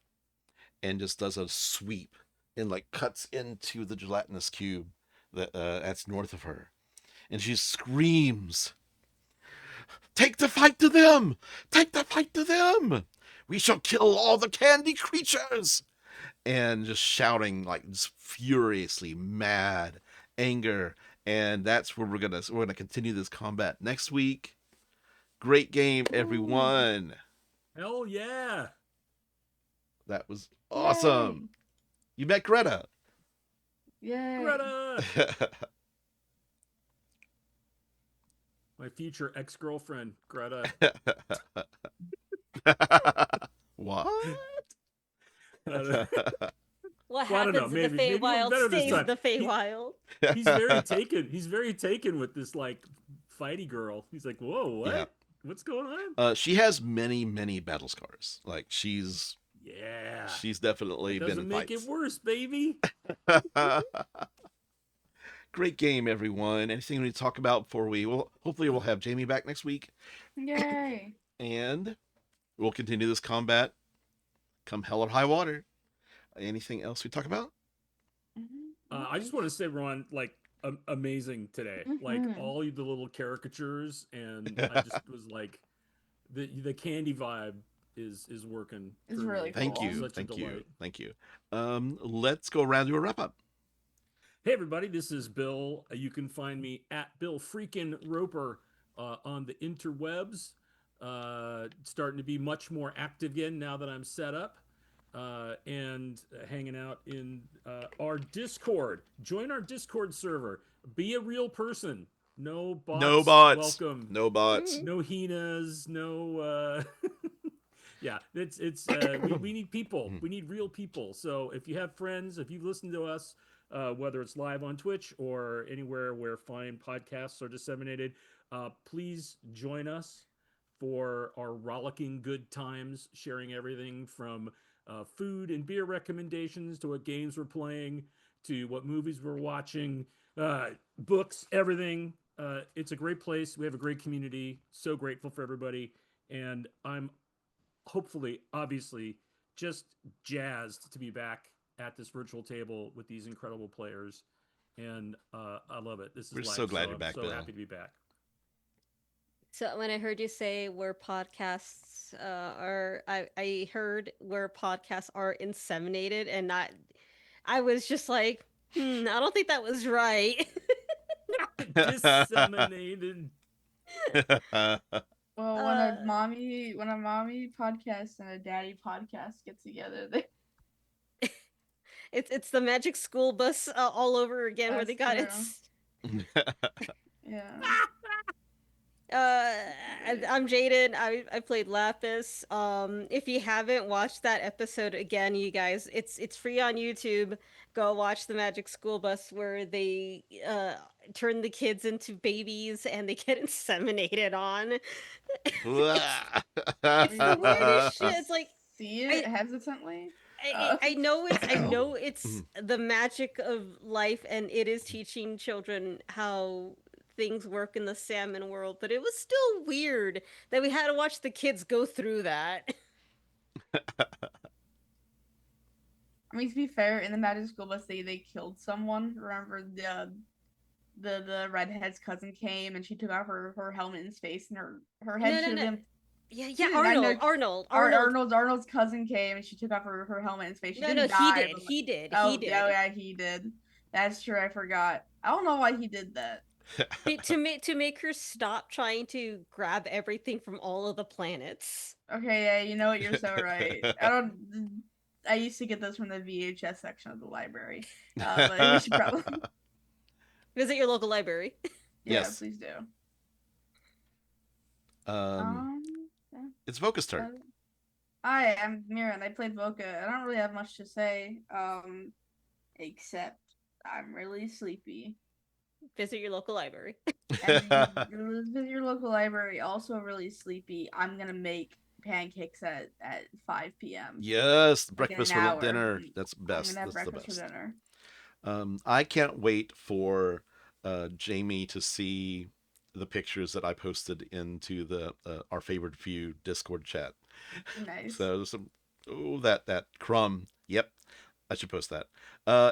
and just does a sweep and like cuts into the gelatinous cube that's north of her, and she screams, "Take the fight to them! Take the fight to them! We shall kill all the candy creatures!" And just shouting like just furiously mad anger. And that's where we're gonna continue this combat next week. Great game, everyone. Hell yeah. That was awesome. You met Greta. Yay. Greta. My future ex-girlfriend, Greta. What? What Well, I don't happens know, in maybe- the maybe Feywild better this stays time. in the Feywild. He's very taken. He's very taken with this like fighty girl. He's like, whoa, what? Yeah. What's going on? She has many, many battle scars. Like she's Yeah. definitely That been doesn't in make fights. it worse, baby. Great game, everyone. Anything we need to talk about before hopefully we'll have Jaime back next week, Yay. and we'll continue this combat come hell or high water. Anything else we talk about? I just want to say, Ron, like amazing today. Like Mhm. all the little caricatures, and I just was like, the candy vibe is working. It's for me. really Thank cool. you. Such a Thank you. delight. Thank you. Let's go around to a wrap up. Hey everybody, this is Bill. You can find me at Bill Freakin' Roper on the interwebs. Starting to be much more active again now that I'm set up. And hanging out in our Discord. Join our Discord server. Be a real person. No bots. No bots. Welcome. No bots. No Hinas. No. Yeah, it's we need people. We need real people. So if you have friends, if you've listened to us, whether it's live on Twitch or anywhere where fine podcasts are disseminated, please join us for our rollicking good times, sharing everything from food and beer recommendations to what games we're playing to what movies we're watching, books, everything. It's a great place. We have a great community. So grateful for everybody. And I'm hopefully, obviously, just jazzed to be back at this virtual table with these incredible players. And I love it. This is We're life. so glad you're I'm back, so Bill. happy to be back. So when I heard you say where podcasts I heard where podcasts are inseminated and not, I was just like, I don't think that was right. Disseminated. Well, when a mommy podcast and a daddy podcast get together, they It's the magic school bus all over again where they got That's it. yeah. I'm Jaiden. I played Laphus. If you haven't watched that episode again, you guys, it's free on YouTube. Go watch the Magic School Bus where they turn the kids into babies and they get inseminated on. It's the weirdest shit. It's like See it hesitantly. I know it's the magic of life and it is teaching children how things work in the salmon world, but it was still weird that we had to watch the kids go through that. I mean, to be fair, in the Magic School Bus, they killed someone. Remember the redhead's cousin came and she took off her helmet and face and her head should have been. Yeah, She didn't- Arnold's cousin came and she took off her helmet and face. She didn't die, but, he did. Yeah, he did. That's true. I forgot. I don't know why he did that. to make her stop trying to grab everything from all of the planets. Okay, yeah, you know what? You're so right. I used to get those from the VHS section of the library. But we should probably Visit your local library. Yeah, Yes. please do. Yeah. It's Voka's turn. Hi, I'm Mira, and I played Voka. I don't really have much to say, except I'm really sleepy. Visit your local library. And visit your local library. Also really sleepy. I'm gonna make pancakes at 5 p.m. Yes, Like in breakfast an for hour. dinner. That's I'm best. gonna have That's the breakfast for best. dinner. I can't wait for Jaime to see the pictures that I posted into the our Favoured Few Discord chat. Nice. So some that crumb. Yep, I should post that.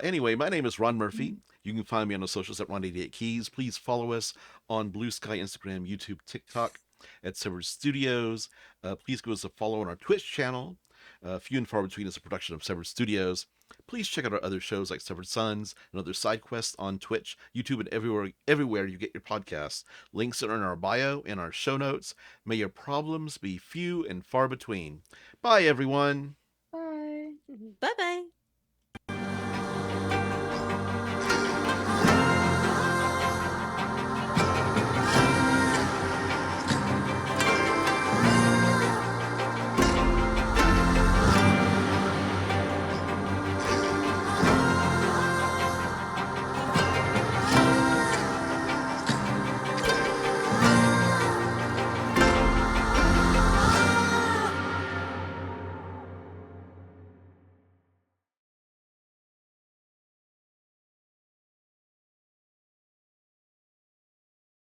Anyway, my name is Ron Murphy. You can find me on the socials at Ron88Keys. Please follow us on Blue Sky, Instagram, YouTube, TikTok at Severed Studios. Please give us a follow on our Twitch channel. Few and Far Between is a production of Severed Studios. Please check out our other shows like Severed Sons and other side quests on Twitch, YouTube, and everywhere you get your podcasts. Links are in our bio and our show notes. May your problems be few and far between. Bye, everyone. Bye. Bye bye.